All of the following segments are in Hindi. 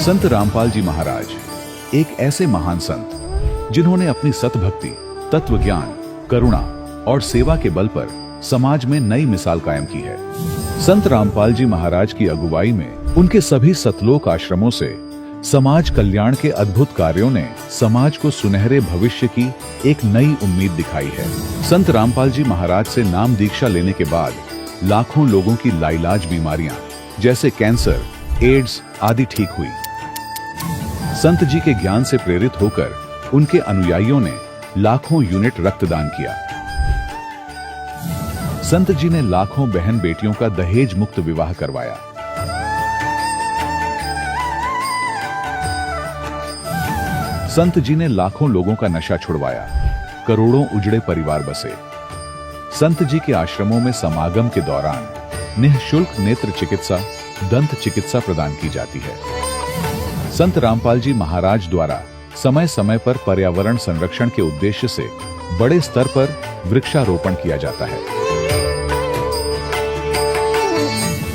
संत रामपाल जी महाराज एक ऐसे महान संत जिन्होंने अपनी सतभक्ति, तत्व ज्ञान, करुणा और सेवा के बल पर समाज में नई मिसाल कायम की है। संत रामपाल जी महाराज की अगुवाई में उनके सभी सतलोक आश्रमों से समाज कल्याण के अद्भुत कार्यों ने समाज को सुनहरे भविष्य की एक नई उम्मीद दिखाई है। संत रामपाल जी महाराज से नाम दीक्षा लेने के बाद लाखों लोगों की लाइलाज बीमारियां जैसे कैंसर, एड्स आदि ठीक हुई। संत जी के ज्ञान से प्रेरित होकर उनके अनुयायियों ने लाखों यूनिट रक्तदान किया। संत जी ने लाखों बहन बेटियों का दहेज मुक्त विवाह करवाया। संत जी ने लाखों लोगों का नशा छुड़वाया, करोड़ों उजड़े परिवार बसे। संत जी के आश्रमों में समागम के दौरान निःशुल्क नेत्र चिकित्सा, दंत चिकित्सा प्रदान की जाती है। संत रामपाल जी महाराज द्वारा समय समय पर पर्यावरण संरक्षण के उद्देश्य से बड़े स्तर पर वृक्षारोपण किया जाता है।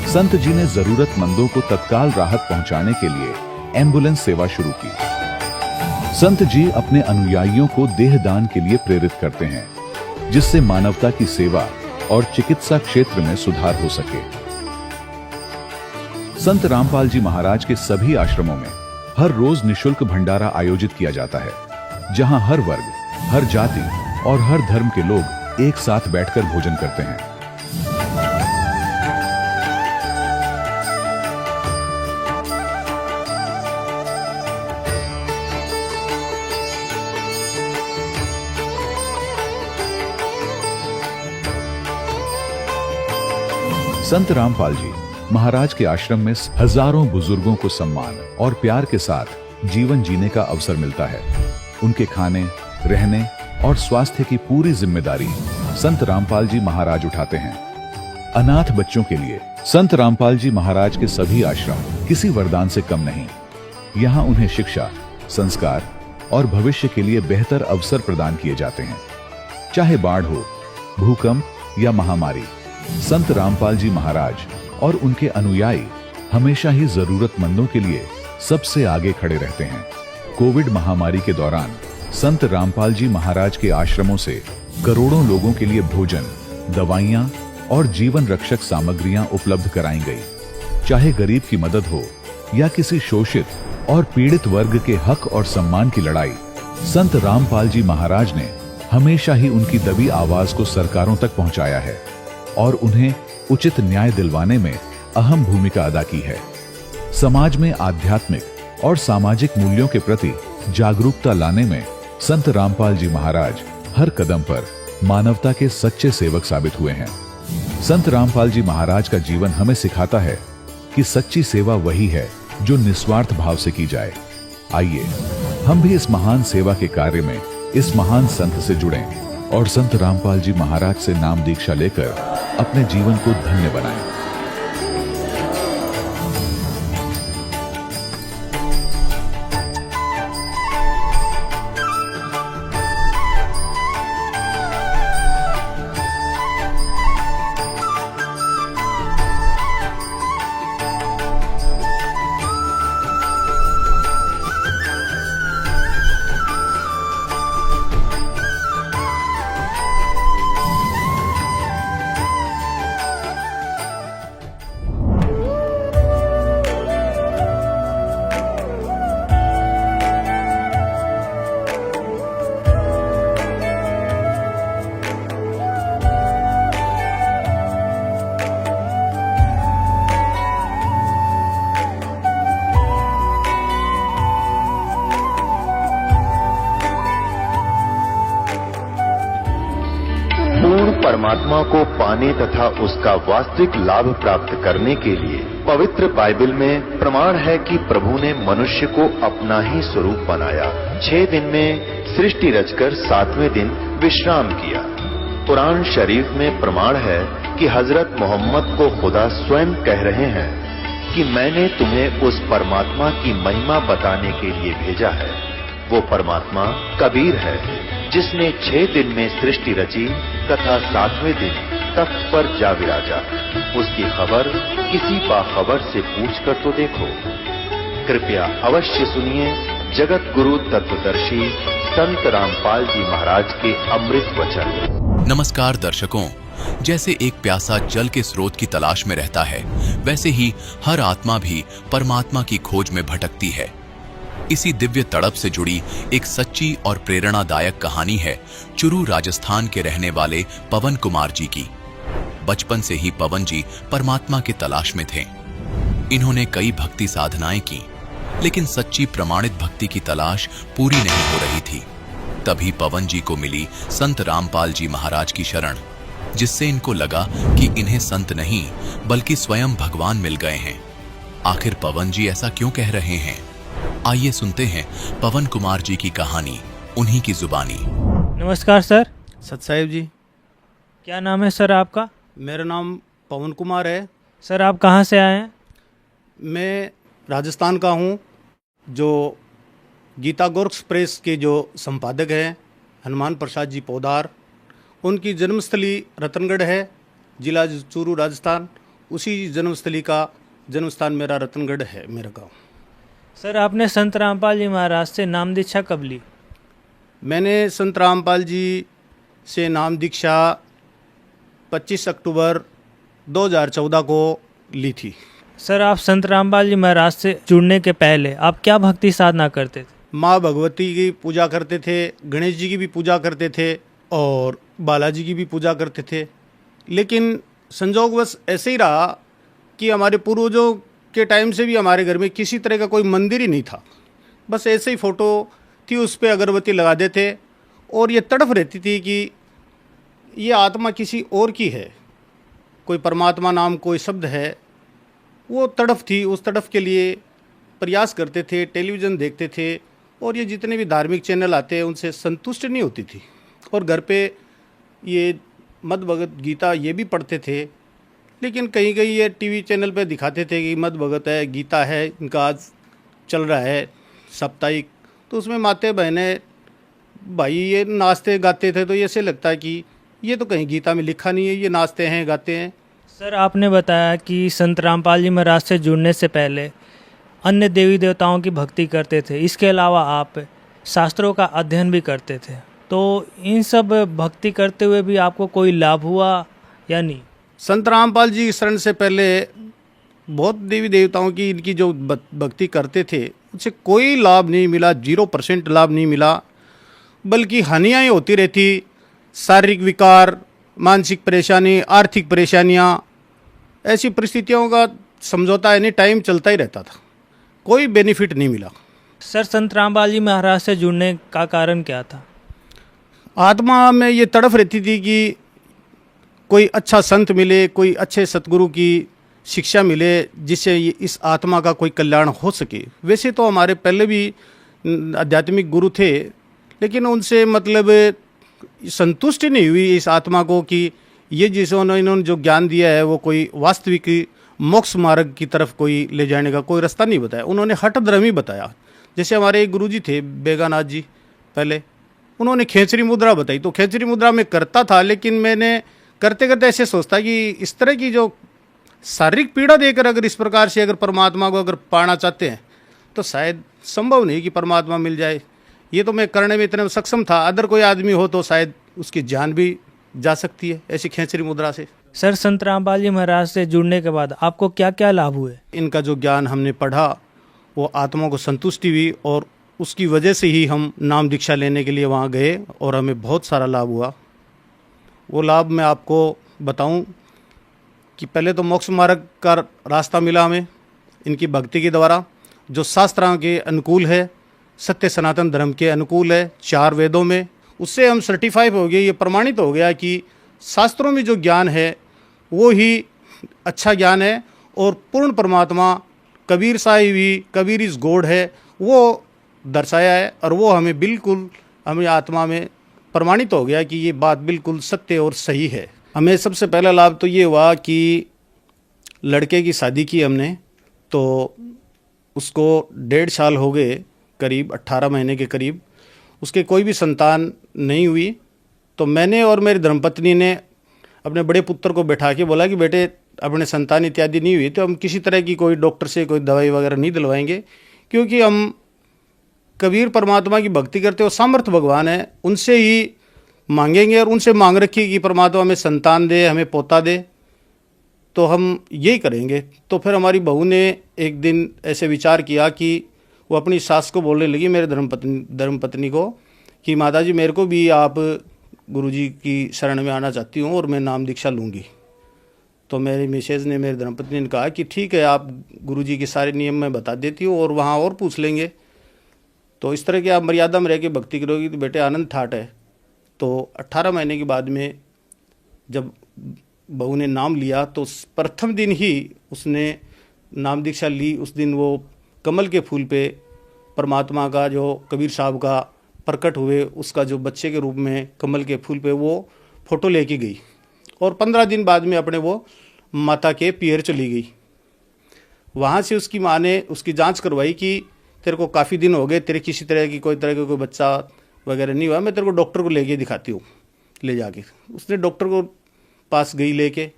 संत जी ने जरूरतमंदों को तत्काल राहत पहुंचाने के लिए एम्बुलेंस सेवा शुरू की। संत जी अपने अनुयायियों को देहदान के लिए प्रेरित करते हैं, जिससे मानवता की सेवा और चिकित्सा क्षेत्र में सुधार हो सके। संत रामपाल जी महाराज के सभी आश्रमों में हर रोज निःशुल्क भंडारा आयोजित किया जाता है, जहां हर वर्ग, हर जाति और हर धर्म के लोग एक साथ बैठकर भोजन करते हैं। संत रामपाल जी महाराज के आश्रम में हजारों बुजुर्गों को सम्मान और प्यार के साथ जीवन जीने का अवसर मिलता है। उनके खाने, रहने और स्वास्थ्य की पूरी जिम्मेदारी संत रामपाल जी महाराज उठाते हैं। अनाथ बच्चों के लिए संत रामपाल जी महाराज के सभी आश्रम किसी वरदान से कम नहीं। यहाँ उन्हें शिक्षा, संस्कार और भविष्य के लिए बेहतर अवसर प्रदान किए जाते हैं। चाहे बाढ़ हो, भूकंप या महामारी, संत रामपाल जी महाराज और उनके अनुयायी हमेशा ही जरूरतमंदों के लिए सबसे आगे खड़े रहते हैं। कोविड महामारी के दौरान संत रामपाल जी महाराज के आश्रमों से करोड़ों लोगों के लिए भोजन, दवाइयां और जीवन रक्षक सामग्रियां उपलब्ध कराई गई। चाहे गरीब की मदद हो या किसी शोषित और पीड़ित वर्ग के हक और सम्मान की लड़ाई, संत रामपाल जी महाराज ने हमेशा ही उनकी दबी आवाज को सरकारों तक पहुंचाया है और उन्हें उचित न्याय दिलवाने में अहम भूमिका अदा की है। समाज में आध्यात्मिक और सामाजिक मूल्यों के प्रति जागरूकता लाने में संत रामपाल जी महाराज हर कदम पर मानवता के सच्चे सेवक साबित हुए हैं। संत रामपाल जी महाराज का जीवन हमें सिखाता है कि सच्ची सेवा वही है जो निस्वार्थ भाव से की जाए। आइए हम भी इस महान सेवा के कार्य में इस महान संत से जुड़ें और संत रामपाल जी महाराज से नाम दीक्षा लेकर अपने जीवन को धन्य बनाएं। परमात्मा को पाने तथा उसका वास्तविक लाभ प्राप्त करने के लिए पवित्र बाइबल में प्रमाण है कि प्रभु ने मनुष्य को अपना ही स्वरूप बनाया। 6 दिन में सृष्टि रचकर 7वें दिन विश्राम किया। कुरान शरीफ में प्रमाण है कि हजरत मोहम्मद को खुदा स्वयं कह रहे हैं कि मैंने तुम्हें उस परमात्मा की महिमा बताने के लिए भेजा है। वो परमात्मा कबीर है जिसने 6 दिन में सृष्टि रची तथा 7वें दिन तख्त पर जा विराजा। उसकी खबर किसी बाखबर से पूछ कर तो देखो। कृपया अवश्य सुनिए जगत गुरु तत्वदर्शी संत रामपाल जी महाराज के अमृत वचन। नमस्कार दर्शकों, जैसे एक प्यासा जल के स्रोत की तलाश में रहता है, वैसे ही हर आत्मा भी परमात्मा की खोज में भटकती है। इसी दिव्य तड़प से जुड़ी एक सच्ची और प्रेरणादायक कहानी है चुरू राजस्थान के रहने वाले पवन कुमार जी की। बचपन से ही पवन जी परमात्मा की तलाश में थे। इन्होंने कई भक्ति साधनाएं की, लेकिन सच्ची प्रमाणित भक्ति की तलाश पूरी नहीं हो रही थी। तभी पवन जी को मिली संत रामपाल जी महाराज की शरण, जिससे इनको लगा कि इन्हें संत नहीं बल्कि स्वयं भगवान मिल गए हैं। आखिर पवन जी ऐसा क्यों कह रहे हैं? आइए सुनते हैं पवन कुमार जी की कहानी उन्हीं की जुबानी। नमस्कार सर। सत साहिब जी। क्या नाम है सर आपका? मेरा नाम पवन कुमार है। सर आप कहाँ से आए हैं? मैं राजस्थान का हूँ। जो गीता गोरक्स प्रेस के जो संपादक हैं हनुमान प्रसाद जी पोदार, उनकी जन्मस्थली रतनगढ़ है, जिला चूरू राजस्थान। उसी जन्मस्थली का जन्मस्थान मेरा रतनगढ़ है, मेरा गाँव। सर आपने संत रामपाल जी महाराज से नाम दीक्षा कब ली? मैंने संत रामपाल जी से नाम दीक्षा 25 अक्टूबर 2014 को ली थी। सर आप संत रामपाल जी महाराज से जुड़ने के पहले आप क्या भक्ति साधना करते थे? माँ भगवती की पूजा करते थे, गणेश जी की भी पूजा करते थे और बालाजी की भी पूजा करते थे। लेकिन संजोगवश ऐसे ही रहा कि हमारे पूर्वजों के टाइम से भी हमारे घर में किसी तरह का कोई मंदिर ही नहीं था। बस ऐसे ही फ़ोटो थी, उस पर अगरबत्ती लगा देते और ये तड़फ रहती थी कि ये आत्मा किसी और की है, कोई परमात्मा नाम कोई शब्द है। वो तड़फ थी, उस तड़फ के लिए प्रयास करते थे, टेलीविज़न देखते थे और ये जितने भी धार्मिक चैनल आते हैं उनसे संतुष्ट नहीं होती थी। और घर पे ये मद भगत गीता ये भी पढ़ते थे, लेकिन कहीं कहीं ये टीवी चैनल पे दिखाते थे कि मद भगत है, गीता है, इनका आज चल रहा है साप्ताहिक, तो उसमें माते बहनें भाई ये नाचते गाते थे। तो ये ऐसे लगता है कि ये तो कहीं गीता में लिखा नहीं है, ये नाचते हैं गाते हैं। सर आपने बताया कि संत रामपाल जी महाराज से जुड़ने से पहले अन्य देवी देवताओं की भक्ति करते थे, इसके अलावा आप शास्त्रों का अध्ययन भी करते थे। तो इन सब भक्ति करते हुए भी आपको कोई लाभ हुआ या नहीं? संत रामपाल जी की शरण से पहले बहुत देवी देवताओं की इनकी जो भक्ति करते थे उनसे कोई लाभ नहीं मिला, 0% लाभ नहीं मिला, बल्कि हानियाँ ही होती रहती। शारीरिक विकार, मानसिक परेशानी, आर्थिक परेशानियाँ, ऐसी परिस्थितियों का समझौता यानी टाइम चलता ही रहता था, कोई बेनिफिट नहीं मिला। सर संत रामपाल जी महाराज से जुड़ने का कारण क्या था? आत्मा में ये तड़फ रहती थी कि कोई अच्छा संत मिले, कोई अच्छे सतगुरु की शिक्षा मिले, जिससे इस आत्मा का कोई कल्याण हो सके। वैसे तो हमारे पहले भी आध्यात्मिक गुरु थे, लेकिन उनसे मतलब संतुष्टि नहीं हुई इस आत्मा को कि ये जिसे इन्होंने जो ज्ञान दिया है वो कोई वास्तविक मोक्ष मार्ग की तरफ कोई ले जाने का कोई रास्ता नहीं बताया। उन्होंने हठ धर्म ही बताया। जैसे हमारे एक गुरुजी थे बेगानाथ जी, पहले उन्होंने खेचरी मुद्रा बताई, तो खेचरी मुद्रा में करता था, लेकिन मैंने करते करते ऐसे सोचता कि इस तरह की जो शारीरिक पीड़ा देकर अगर इस प्रकार से अगर परमात्मा को अगर पाना चाहते हैं तो शायद संभव नहीं कि परमात्मा मिल जाए। ये तो मैं करने में इतने सक्षम था, अदर कोई आदमी हो तो शायद उसकी जान भी जा सकती है ऐसी खेचरी मुद्रा से। सर संत रामपाल जी महाराज से जुड़ने के बाद आपको क्या क्या लाभ हुए? इनका जो ज्ञान हमने पढ़ा वो आत्मा को संतुष्टि हुई और उसकी वजह से ही हम नाम दीक्षा लेने के लिए वहाँ गए और हमें बहुत सारा लाभ हुआ। वो लाभ मैं आपको बताऊं कि पहले तो मोक्ष मार्ग का रास्ता मिला हमें इनकी भक्ति के द्वारा, जो शास्त्रों के अनुकूल है, सत्य सनातन धर्म के अनुकूल है, 4 वेदों में। उससे हम सर्टिफाई हो गए, ये प्रमाणित हो गया कि शास्त्रों में जो ज्ञान है वो ही अच्छा ज्ञान है और पूर्ण परमात्मा कबीर साहिब भी, कबीर इज गॉड है, वो दर्शाया है और वो हमें बिल्कुल हमें आत्मा में प्रमाणित हो गया कि ये बात बिल्कुल सत्य और सही है। हमें सबसे पहला लाभ तो ये हुआ कि लड़के की शादी की हमने, तो उसको 1.5 साल हो गए, करीब 18 महीने के करीब, उसके कोई भी संतान नहीं हुई। तो मैंने और मेरी धर्मपत्नी ने अपने बड़े पुत्र को बैठा के बोला कि बेटे अपने संतान इत्यादि नहीं हुई तो हम किसी तरह की कोई डॉक्टर से कोई दवाई वगैरह नहीं दिलवाएंगे, क्योंकि हम कबीर परमात्मा की भक्ति करते हो, सामर्थ भगवान है, उनसे ही मांगेंगे और उनसे मांग रखी कि परमात्मा हमें संतान दे, हमें पोता दे, तो हम यही करेंगे। तो फिर हमारी बहू ने एक दिन ऐसे विचार किया कि वो अपनी सास को बोलने लगी, मेरे धर्मपत्नी को, कि माता जी मेरे को भी आप गुरुजी की शरण में आना चाहती हूँ और मैं नाम दीक्षा लूँगी। तो मेरी मिसेज ने, मेरी धर्मपत्नी ने कहा कि ठीक है, आप गुरुजी के सारे नियम मैं बता देती हूँ और वहाँ और पूछ लेंगे। तो इस तरह की आप मर्यादा में रह के भक्ति करोगी तो बेटे आनंद ठाट है। तो 18 महीने के बाद में जब बहू ने नाम लिया तो प्रथम दिन ही उसने नाम दीक्षा ली। उस दिन वो कमल के फूल पे परमात्मा का, जो कबीर साहब का प्रकट हुए, उसका जो बच्चे के रूप में कमल के फूल पे वो फोटो लेके गई और 15 दिन बाद में अपने वो माता के पियर चली गई। वहाँ से उसकी माँ ने उसकी जांच करवाई कि तेरे को काफ़ी दिन हो गए, तेरे किसी तरह की कोई बच्चा वगैरह नहीं हुआ, मैं तेरे को डॉक्टर को लेके दिखाती हूँ। ले जाके उसने डॉक्टर को पास गई लेके,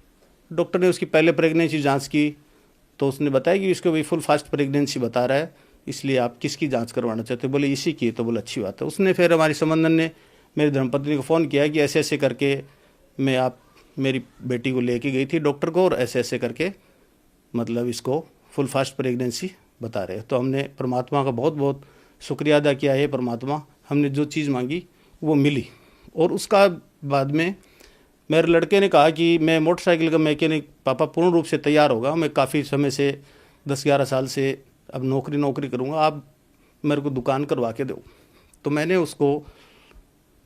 डॉक्टर ने उसकी पहले प्रेगनेंसी जांच की तो उसने बताया कि इसको भी फुल फास्ट प्रेगनेंसी बता रहा है, इसलिए आप किसकी जांच करवाना चाहते हो? बोले इसी की। तो बोले अच्छी बात है। उसने फिर हमारी समंदन ने मेरी धर्मपत्नी को फ़ोन किया कि ऐसे ऐसे करके मैं आप मेरी बेटी को लेके गई थी डॉक्टर को और ऐसे ऐसे करके मतलब इसको फुल फास्ट प्रेगनेंसी बता रहे। तो हमने परमात्मा का बहुत बहुत शुक्रिया अदा किया है। परमात्मा, हमने जो चीज़ मांगी वो मिली। और उसका बाद में मेरे लड़के ने कहा कि मैं मोटरसाइकिल का मैकेनिक पापा पूर्ण रूप से तैयार होगा, मैं काफ़ी समय से 10-11 साल से अब नौकरी करूँगा, आप मेरे को दुकान करवा के दो। तो मैंने उसको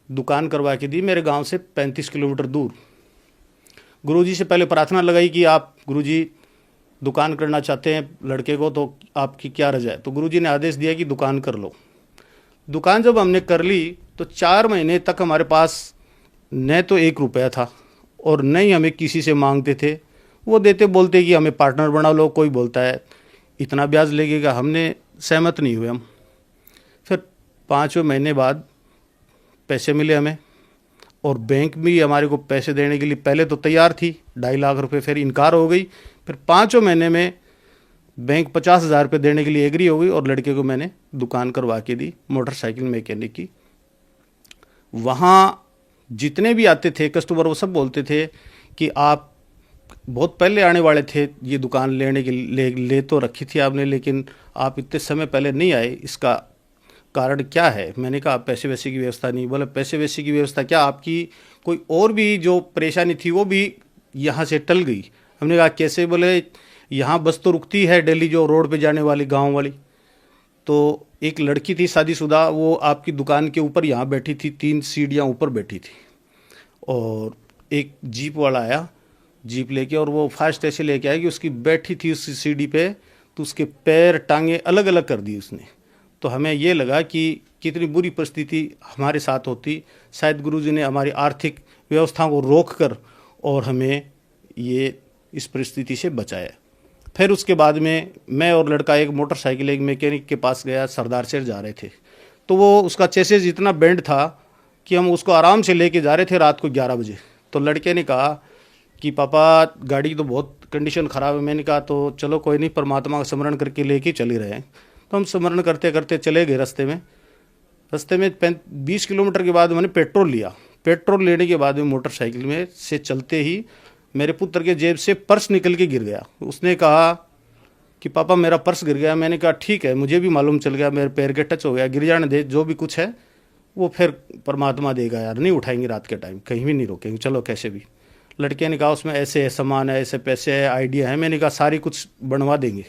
दुकान करवा के दी, मेरे गांव से 35 किलोमीटर दूर। गुरुजी से पहले प्रार्थना लगाई कि आप गुरुजी दुकान करना चाहते हैं लड़के को, तो आपकी क्या रजा है? तो गुरुजी ने आदेश दिया कि दुकान कर लो। दुकान जब हमने कर ली तो 4 महीने तक हमारे पास न तो 1 रुपया था और न ही हमें किसी से मांगते थे। वो देते बोलते कि हमें पार्टनर बना लो, कोई बोलता है इतना ब्याज लगेगा, हमने सहमत नहीं हुए हम। फिर 5वें महीने बाद पैसे मिले हमें और बैंक भी हमारे को पैसे देने के लिए पहले तो तैयार थी, 2.5 लाख रुपए, फिर इनकार हो गई। फिर 5वें महीने में बैंक 50,000 रुपये देने के लिए एग्री हो गई और लड़के को मैंने दुकान करवा के दी मोटरसाइकिल मैकेनिक की। वहाँ जितने भी आते थे कस्टमर वो सब बोलते थे कि आप बहुत पहले आने वाले थे, ये दुकान लेने के ले तो रखी थी आपने, लेकिन आप इतने समय पहले नहीं आए, इसका कारण क्या है? मैंने कहा पैसे वैसे की व्यवस्था नहीं। बोले पैसे वैसे की व्यवस्था क्या, आपकी कोई और भी जो परेशानी थी वो भी यहाँ से टल गई। हमने कहा कैसे? बोले यहाँ बस तो रुकती है डेली जो रोड पे जाने वाली गांव वाली। तो एक लड़की थी शादीशुदा, वो आपकी दुकान के ऊपर यहाँ बैठी थी, 3 सीढ़ियाँ ऊपर बैठी थी। और एक जीप वाला आया, जीप लेके, और वो फास्ट ऐसे लेके आया कि उसकी बैठी थी उस सीढ़ी पे, तो उसके पैर टांगे अलग अलग कर दी उसने। तो हमें ये लगा कि कितनी बुरी परिस्थिति हमारे साथ होती, शायद गुरुजी ने हमारी आर्थिक व्यवस्था को रोक कर और हमें ये इस परिस्थिति से बचाया। फिर उसके बाद में मैं और लड़का एक मोटरसाइकिल एक मैकेनिक के पास गया, सरदार शहर जा रहे थे। तो वो उसका चेसिस इतना बेंड था कि हम उसको आराम से लेके जा रहे थे रात को 11 बजे। तो लड़के ने कहा कि पापा गाड़ी की तो बहुत कंडीशन ख़राब है। मैंने कहा तो चलो कोई नहीं, परमात्मा का स्मरण करके लेके चले रहे हैं। तो हम स्मरण करते करते चले गए। रास्ते में 20 किलोमीटर के बाद मैंने पेट्रोल लिया। पेट्रोल लेने के बाद में मोटरसाइकिल में से चलते ही मेरे पुत्र के जेब से पर्स निकल के गिर गया। उसने कहा कि पापा मेरा पर्स गिर गया। मैंने कहा ठीक है, मुझे भी मालूम चल गया, मेरे पैर के टच हो गया, गिर जाने दे, जो भी कुछ है वो फिर परमात्मा देगा यार, नहीं उठाएंगे रात के टाइम, कहीं भी नहीं रोकेंगे, चलो कैसे भी। लड़के ने कहा उसमें ऐसे है सामान है, ऐसे पैसे है, आइडिया है। मैंने कहा सारी कुछ बनवा देंगे।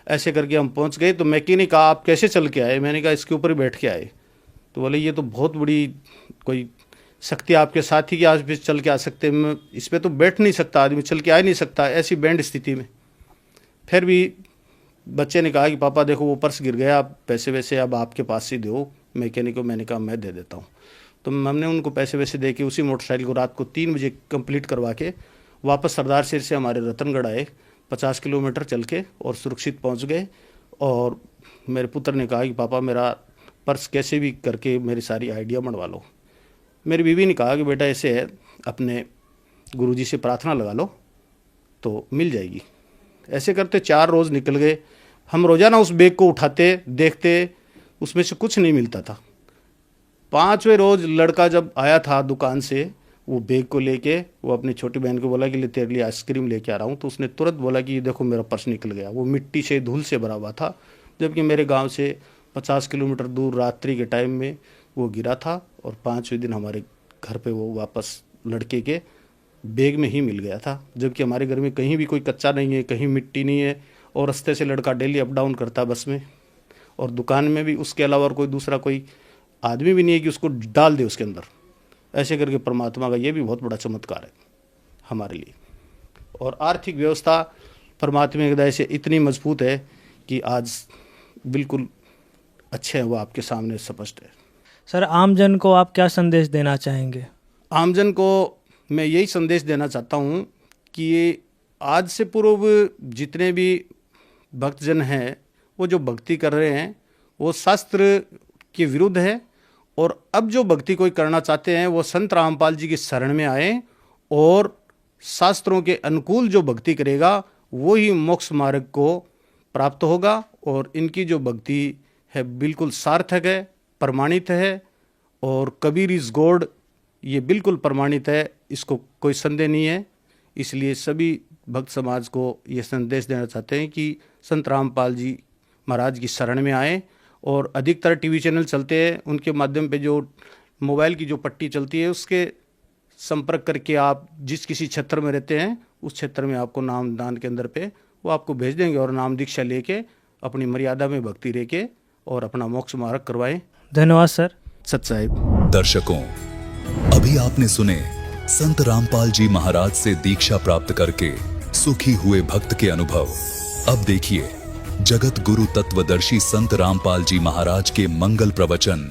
ऐसे करके हम पहुंच गए। तो मैकेनिक कहा आप कैसे चल के आए? मैंने कहा इसके ऊपर ही बैठ के आए। तो बोले ये तो बहुत बड़ी कोई शक्ति आपके साथ ही कि आज भी चल के आ सकते हैं, इस पर तो बैठ नहीं सकता आदमी, चल के आ ही नहीं सकता ऐसी बैंड स्थिति में। फिर भी बच्चे ने कहा कि पापा देखो वो पर्स गिर गया, आप पैसे वैसे अब आपके पास ही दो मैकेनिक को। मैंने कहा मैं दे देता हूँ। तो हमने उनको पैसे वैसे दे के उसी मोटरसाइकिल को रात को 3 बजे कंप्लीट करवा के वापस सरदार शहर से हमारे रतनगढ़ आए, 50 किलोमीटर चल के, और सुरक्षित पहुँच गए। और मेरे पुत्र ने कहा कि पापा मेरा पर्स कैसे भी करके मेरी सारी आइडिया बनवा लो। मेरी बीवी ने कहा कि बेटा ऐसे है, अपने गुरुजी से प्रार्थना लगा लो तो मिल जाएगी। ऐसे करते 4 रोज़ निकल गए। हम रोजाना उस बैग को उठाते देखते, उसमें से कुछ नहीं मिलता था। 5वें रोज लड़का जब आया था दुकान से वो बैग को लेके, वो अपनी छोटी बहन को बोला कि ले तेरे लिए आइसक्रीम लेके आ रहा हूँ, तो उसने तुरंत बोला कि ये देखो मेरा पर्स निकल गया। वो मिट्टी से धूल से भरा हुआ था, जबकि मेरे गांव से 50 किलोमीटर दूर रात्रि के टाइम में वो गिरा था और 5वें दिन हमारे घर पे वो वापस लड़के के बैग में ही मिल गया था। जबकि हमारे घर में कहीं भी कोई कच्चा नहीं है, कहीं मिट्टी नहीं है, और रास्ते से लड़का डेली अप डाउन करता बस में, और दुकान में भी उसके अलावा और कोई दूसरा कोई आदमी भी नहीं है कि उसको डाल दे उसके अंदर। ऐसे करके परमात्मा का ये भी बहुत बड़ा चमत्कार है हमारे लिए। और आर्थिक व्यवस्था परमात्मा की दया से इतनी मजबूत है कि आज बिल्कुल अच्छे हैं, वो आपके सामने स्पष्ट है। सर, आमजन को आप क्या संदेश देना चाहेंगे? आमजन को मैं यही संदेश देना चाहता हूँ कि आज से पूर्व जितने भी भक्तजन हैं वो जो भक्ति कर रहे हैं वो शास्त्र के विरुद्ध है, और अब जो भक्ति कोई करना चाहते हैं वो संत रामपाल जी की शरण में आए, और शास्त्रों के अनुकूल जो भक्ति करेगा वो ही मोक्ष मार्ग को प्राप्त होगा। और इनकी जो भक्ति है बिल्कुल सार्थक है, प्रमाणित है, और कबीर इज गॉड ये बिल्कुल प्रमाणित है, इसको कोई संदेह नहीं है। इसलिए सभी भक्त समाज को ये संदेश देना चाहते हैं कि संत रामपाल जी महाराज की शरण में आए, और अधिकतर टीवी चैनल चलते हैं उनके माध्यम पे जो मोबाइल की जो पट्टी चलती है उसके संपर्क करके आप जिस किसी क्षेत्र में रहते हैं उस क्षेत्र में आपको नाम दान के अंदर पे वो आपको भेज देंगे, और नाम दीक्षा लेके अपनी मर्यादा में भक्ति रह के और अपना मोक्ष मार्ग करवाएं। धन्यवाद सर। सत साहिब। दर्शकों, अभी आपने सुने संत रामपाल जी महाराज से दीक्षा प्राप्त करके सुखी हुए भक्त के अनुभव। अब देखिए जगत गुरु तत्वदर्शी संत रामपाल जी महाराज के मंगल प्रवचन।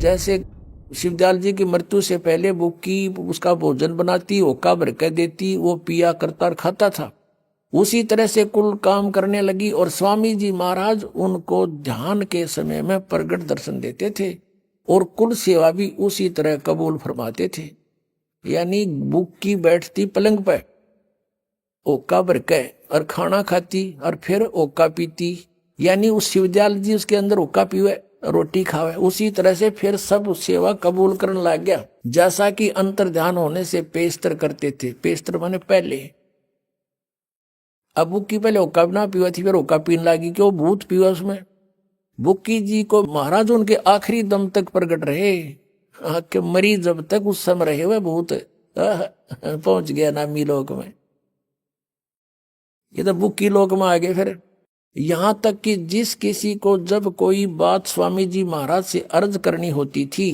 जैसे शिवदयाल जी की मृत्यु से पहले बुक्की उसका भोजन बनाती, होका भर के देती, वो पिया करता और खाता था। उसी तरह से कुल काम करने लगी, और स्वामी जी महाराज उनको ध्यान के समय में प्रगट दर्शन देते थे, और कुल सेवा भी उसी तरह कबूल फरमाते थे। यानी बुक्की बैठती पलंग पे, ओका भर के और खाना खाती, और फिर ओका पीती। यानी उस शिवदयाल जी उसके अंदर ओका पीवे, रोटी खावे। उसी तरह से फिर सब सेवा कबूल करने लग गया, जैसा कि अंतर ध्यान होने से पेस्तर करते थे। पेस्तर माने पहले। अब बुक्की पहले ओका ना पीवा थी, फिर ओका पीने लगी, क्यों भूत पीवा उसमें। बुक्की जी को महाराज उनके आखिरी दम तक प्रकट रहे, कि मरी जब तक उस समय रहे हुए भूत पहुंच गया नामी लोक में। ये तो बुक्की लोक में आ गए। फिर यहां तक कि जिस किसी को जब कोई बात स्वामी जी महाराज से अर्ज करनी होती थी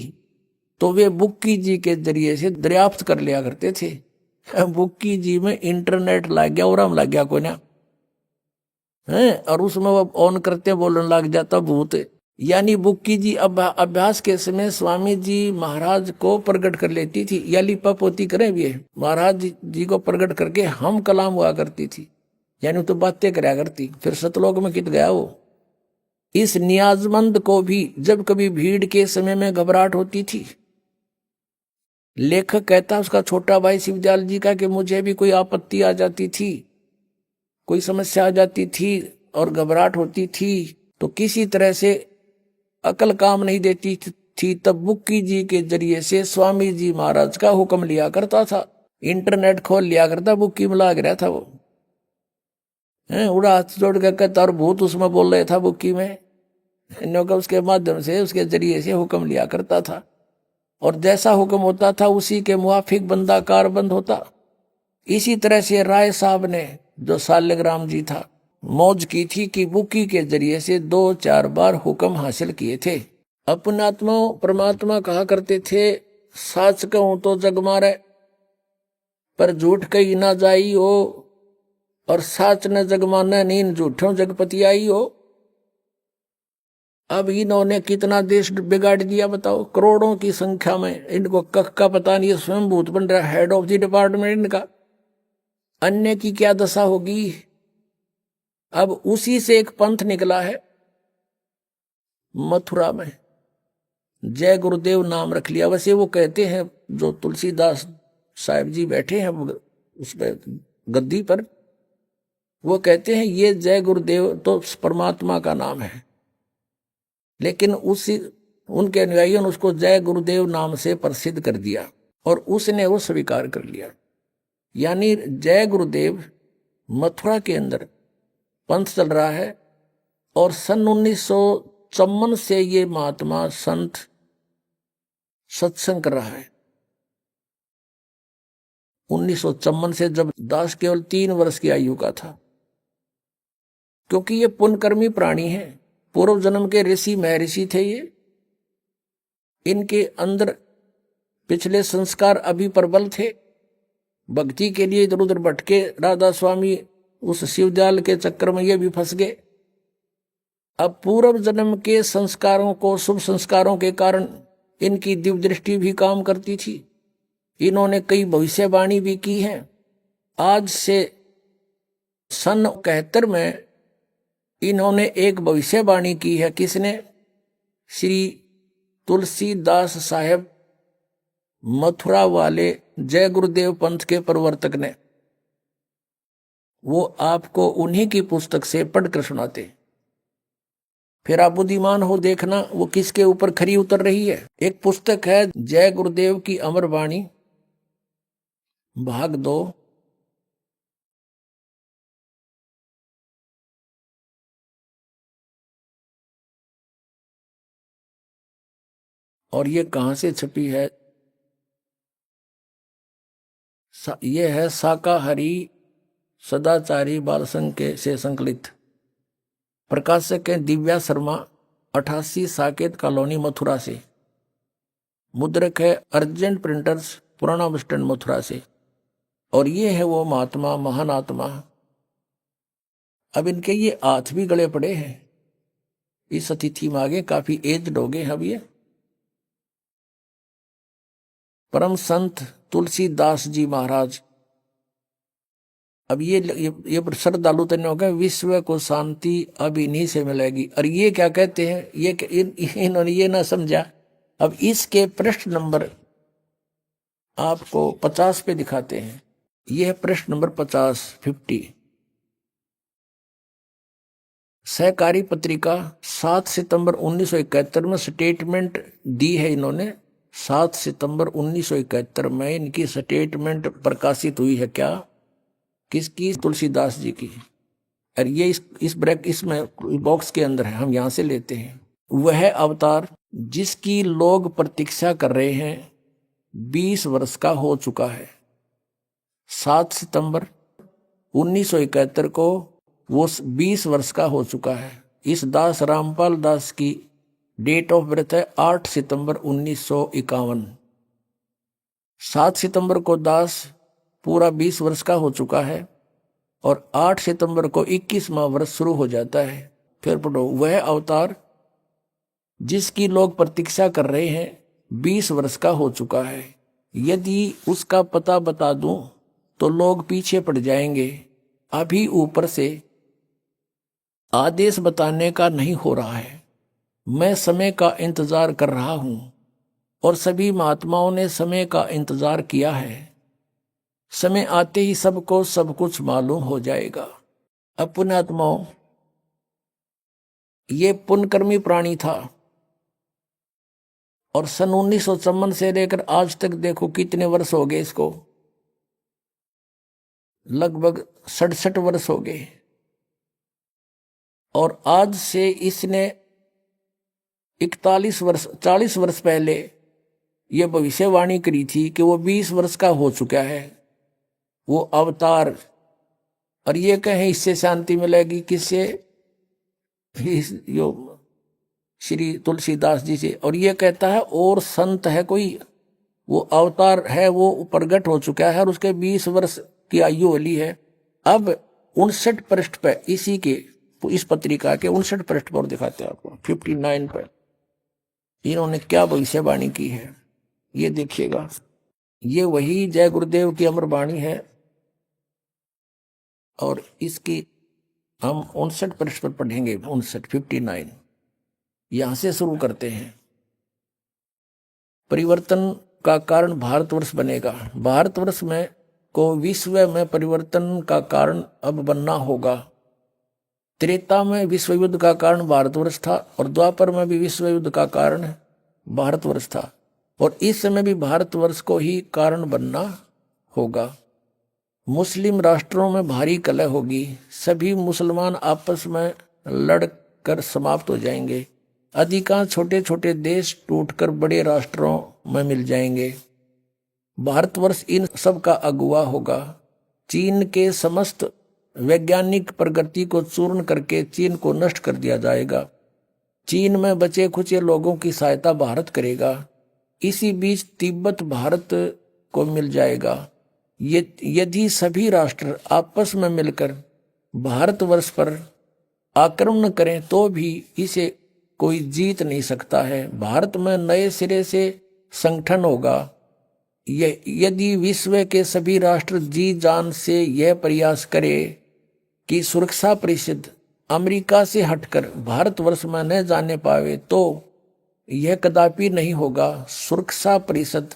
तो वे बुक्की जी के जरिए से दरियाफ्त कर लिया करते थे। बुक्की जी में इंटरनेट लग गया, और हम लग गया को ना है, और उसमें वो ऑन करते बोलने लग जाता भूत। यानी बुक्की जी अभ्यास के समय स्वामी जी महाराज को प्रकट कर लेती थी, या लिपा पोती करें भी महाराज जी को प्रकट करके हम कलाम हुआ करती थी, यानी तो बातें कराया करती। फिर सतलोक में कित गया वो। इस नियाजमंद को भी जब कभी भीड़ के समय में घबराहट होती थी, लेखक कहता उसका छोटा भाई शिवदयाल जी का कि मुझे भी कोई आपत्ति आ जाती थी, कोई समस्या आ जाती थी और घबराहट होती थी, तो किसी तरह से अकल काम नहीं देती थी, तब बुक्की जी के जरिए से स्वामी जी महाराज का हुक्म लिया करता था। इंटरनेट खोल लिया करता, बुक्की में लाग रहा था वो, उड़ा हाथ जोड़ के कहता, और भूत उसमें बोल रहे था बुक्की में, उसके माध्यम से उसके जरिए से हुक्म लिया करता था, और जैसा हुक्म होता था उसी के मुआफिक बंदा कारबंद होता। इसी तरह से राय साहब ने, जो सालिग्राम जी था, मौज की थी कि बुक्की के जरिए से 2-4 बार हुक्म हासिल किए थे। अपनात्मा परमात्मा कहा करते थे, साच कहूं तो जग मारे, पर झूठ कही ना जाई हो, और साच न जग माने नीन झूठों जगपति आई हो। अब इन्होंने कितना देश बिगाड़ दिया बताओ, करोड़ों की संख्या में। इनको कख का पता नहीं, स्वयं भूत बन रहा, हेड ऑफ द डिपार्टमेंट इनका। अन्य की क्या दशा होगी। अब उसी से एक पंथ निकला है मथुरा में, जय गुरुदेव नाम रख लिया। वैसे वो कहते हैं, जो तुलसीदास साहिब जी बैठे हैं उसमें गद्दी पर, वो कहते हैं ये जय गुरुदेव तो परमात्मा का नाम है, लेकिन उसी उनके अनुयायियों ने उसको जय गुरुदेव नाम से प्रसिद्ध कर दिया और उसने वो स्वीकार कर लिया। यानी जय गुरुदेव मथुरा के अंदर पंथ चल रहा है और सन 1954 से ये महात्मा संत सत्संग कर रहा है। 1954 से, जब दास केवल 3 वर्ष की आयु का था। क्योंकि ये पुण्यकर्मी प्राणी है, पूर्व जन्म के ऋषि महर्षि थे ये, इनके अंदर पिछले संस्कार अभी प्रबल थे, भक्ति के लिए इधर उधर भटके राधा स्वामी उस शिवदयाल के चक्कर में ये भी फंस गए। अब पूर्व जन्म के संस्कारों को, शुभ संस्कारों के कारण इनकी दिव्य दृष्टि भी काम करती थी। इन्होंने कई भविष्यवाणी भी की है। आज से सन 71 में इन्होंने एक भविष्यवाणी की है। किसने? श्री तुलसीदास साहेब मथुरा वाले जय गुरुदेव पंथ के प्रवर्तक ने। वो आपको उन्हीं की पुस्तक से पढ़कर सुनाते। फिर आप बुद्धिमान हो, देखना वो किसके ऊपर खरी उतर रही है। एक पुस्तक है जय गुरुदेव की अमर वाणी, भाग 2। और ये कहां से छपी है? ये है शाकाहारी सदाचारी बाल संघ के से संकलित। प्रकाशक है दिव्या शर्मा, 88 साकेत कॉलोनी मथुरा से। मुद्रक है अर्जेंट प्रिंटर्स, पुराना बस स्टैंड मथुरा से। और ये है वो महात्मा, महान आत्मा। अब इनके ये हाथ भी गले पड़े हैं। इस अतिथि में आगे काफी एज्ड हो गए अब ये। परम संत तुलसीदास जी महाराज। अब ये श्रद्धालु तन्य होगा, विश्व को शांति अब इन्हीं से मिलेगी। और ये क्या कहते हैं, इन्होंने ये ना समझा। अब इसके पृष्ठ नंबर आपको 50 पे दिखाते हैं। यह है पृष्ठ नंबर 50। सहकारी पत्रिका 7 सितंबर 1971 में स्टेटमेंट दी है इन्होंने। 7 सितंबर 1971 में इनकी स्टेटमेंट प्रकाशित हुई है। क्या? किसकी? तुलसीदास जी की। और ये इसमें बॉक्स के अंदर है, हम यहां से लेते हैं। वह अवतार जिसकी लोग प्रतीक्षा कर रहे हैं 20 वर्ष का हो चुका है। 7 सितंबर 1971 को वो 20 वर्ष का हो चुका है। इस दास रामपाल दास की डेट ऑफ बर्थ है 8 सितंबर 1951। 7 सितंबर को दास पूरा 20 वर्ष का हो चुका है और 8 सितंबर को 21वां वर्ष शुरू हो जाता है। फिर पढ़ो, वह अवतार जिसकी लोग प्रतीक्षा कर रहे हैं 20 वर्ष का हो चुका है। यदि उसका पता बता दूं तो लोग पीछे पड़ जाएंगे। अभी ऊपर से आदेश बताने का नहीं हो रहा है। मैं समय का इंतजार कर रहा हूं और सभी महात्माओं ने समय का इंतजार किया है। समय आते ही सबको सब कुछ मालूम हो जाएगा। अब पुण्यात्माओं, ये पुण्यकर्मी प्राणी था और सन 1954 से लेकर आज तक देखो कितने वर्ष हो गए इसको, लगभग 67 वर्ष हो गए। और आज से इसने 40 वर्ष पहले ये भविष्यवाणी करी थी कि वो 20 वर्ष का हो चुका है वो अवतार। और ये कहें इससे शांति मिलेगी, किससे? श्री तुलसीदास जी से। और ये कहता है और संत है कोई, वो अवतार है, वो प्रगट हो चुका है और उसके 20 वर्ष की आयु वाली है। अब 59 पृष्ठ पे इसी के, इस पत्रिका के 59 पृष्ठ पर दिखाते हैं आपको, 59 पर इन्होंने क्या भविष्यवाणी की है ये देखिएगा। ये वही जय गुरुदेव की अमर वाणी है और इसकी हम 59 पृष्ठ पर पढ़ेंगे। 59 यहां से शुरू करते हैं। परिवर्तन का कारण भारतवर्ष बनेगा। भारतवर्ष में को विश्व में परिवर्तन का कारण अब बनना होगा। त्रेता में विश्व युद्ध का कारण भारतवर्ष था और द्वापर में भी विश्व युद्ध का कारण भारतवर्ष था और इस समय भी भारतवर्ष को ही कारण बनना होगा। मुस्लिम राष्ट्रों में भारी कलह होगी, सभी मुसलमान आपस में लड़कर समाप्त हो जाएंगे, अधिकांश छोटे छोटे देश टूटकर बड़े राष्ट्रों में मिल जाएंगे। भारतवर्ष इन सब का अगुवा होगा। चीन के समस्त वैज्ञानिक प्रगति को चूर्ण करके चीन को नष्ट कर दिया जाएगा। चीन में बचे खुचे लोगों की सहायता भारत करेगा। इसी बीच तिब्बत भारत को मिल जाएगा। यदि सभी राष्ट्र आपस में मिलकर भारतवर्ष पर आक्रमण करें तो भी इसे कोई जीत नहीं सकता है। भारत में नए सिरे से संगठन होगा। यदि विश्व के सभी राष्ट्र जी जान से यह प्रयास करे कि सुरक्षा परिषद अमेरिका से हटकर भारतवर्ष में न जाने पावे तो यह कदापि नहीं होगा। सुरक्षा परिषद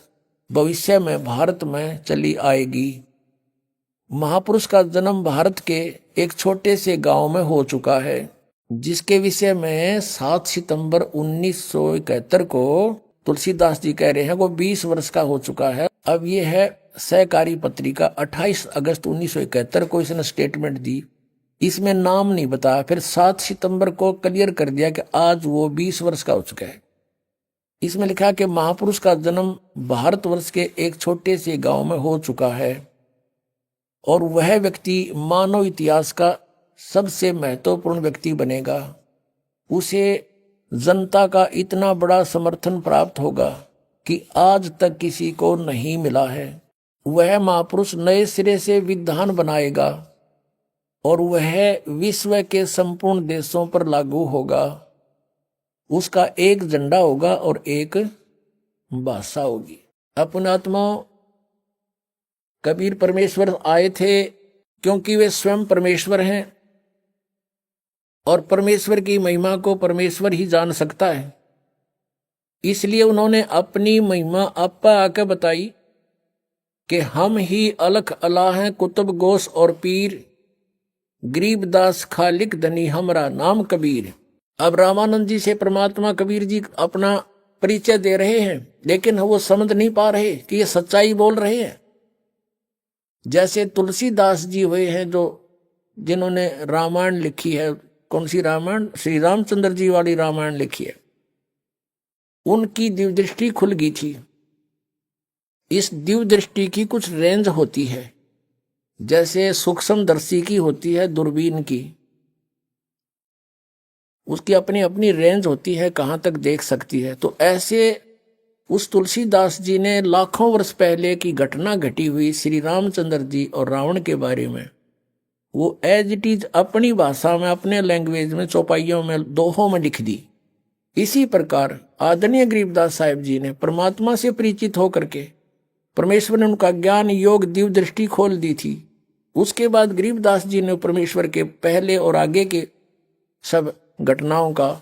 भविष्य में भारत में चली आएगी। महापुरुष का जन्म भारत के एक छोटे से गांव में हो चुका है, जिसके विषय में 7 सितंबर 1971 को तुलसीदास जी कह रहे हैं वो 20 वर्ष का हो चुका है। अब ये है सहकारी पत्रिका 28 अगस्त 1971 को इसने स्टेटमेंट दी। इसमें नाम नहीं बताया, फिर 7 सितंबर को क्लियर कर दिया कि आज वो 20 वर्ष का हो चुका है। इसमें लिखा कि महापुरुष का जन्म भारतवर्ष के एक छोटे से गांव में हो चुका है और वह व्यक्ति मानव इतिहास का सबसे महत्वपूर्ण व्यक्ति बनेगा। उसे जनता का इतना बड़ा समर्थन प्राप्त होगा कि आज तक किसी को नहीं मिला है। वह महापुरुष नए सिरे से विधान बनाएगा और वह विश्व के संपूर्ण देशों पर लागू होगा। उसका एक झंडा होगा और एक भाषा होगी। अपने आत्माओं, कबीर परमेश्वर आए थे क्योंकि वे स्वयं परमेश्वर हैं और परमेश्वर की महिमा को परमेश्वर ही जान सकता है। इसलिए उन्होंने अपनी महिमा आपा आकर बताई कि हम ही अलख अला हैं, कुतुब गोस और पीर, गरीबदास खालिक धनी हमरा नाम कबीर। अब रामानंद जी से परमात्मा कबीर जी अपना परिचय दे रहे हैं, लेकिन वो समझ नहीं पा रहे कि ये सच्चाई बोल रहे हैं। जैसे तुलसीदास जी हुए हैं जिन्होंने रामायण लिखी है। कौन सी रामायण? श्री रामचंद्र जी वाली रामायण लिखी है। उनकी दिव्य दृष्टि खुल गई थी। इस दिव्य दृष्टि की कुछ रेंज होती है, जैसे सूक्ष्मदर्शी की होती है दूरबीन की, उसकी अपनी अपनी रेंज होती है, कहां तक देख सकती है। तो ऐसे उस तुलसीदास जी ने लाखों वर्ष पहले की घटना घटी हुई श्री रामचंद्र जी और रावण के बारे में वो एज इट इज अपनी भाषा में, अपने लैंग्वेज में, चौपाइयों में, दोहों में लिख दी। इसी प्रकार आदरणीय गरीबदास साहिब जी ने परमात्मा से परिचित होकर के परमेश्वर ने उनका ज्ञान योग दिव्य दृष्टि खोल दी थी। उसके बाद गरीबदास जी ने परमेश्वर के पहले और आगे के सब घटनाओं का,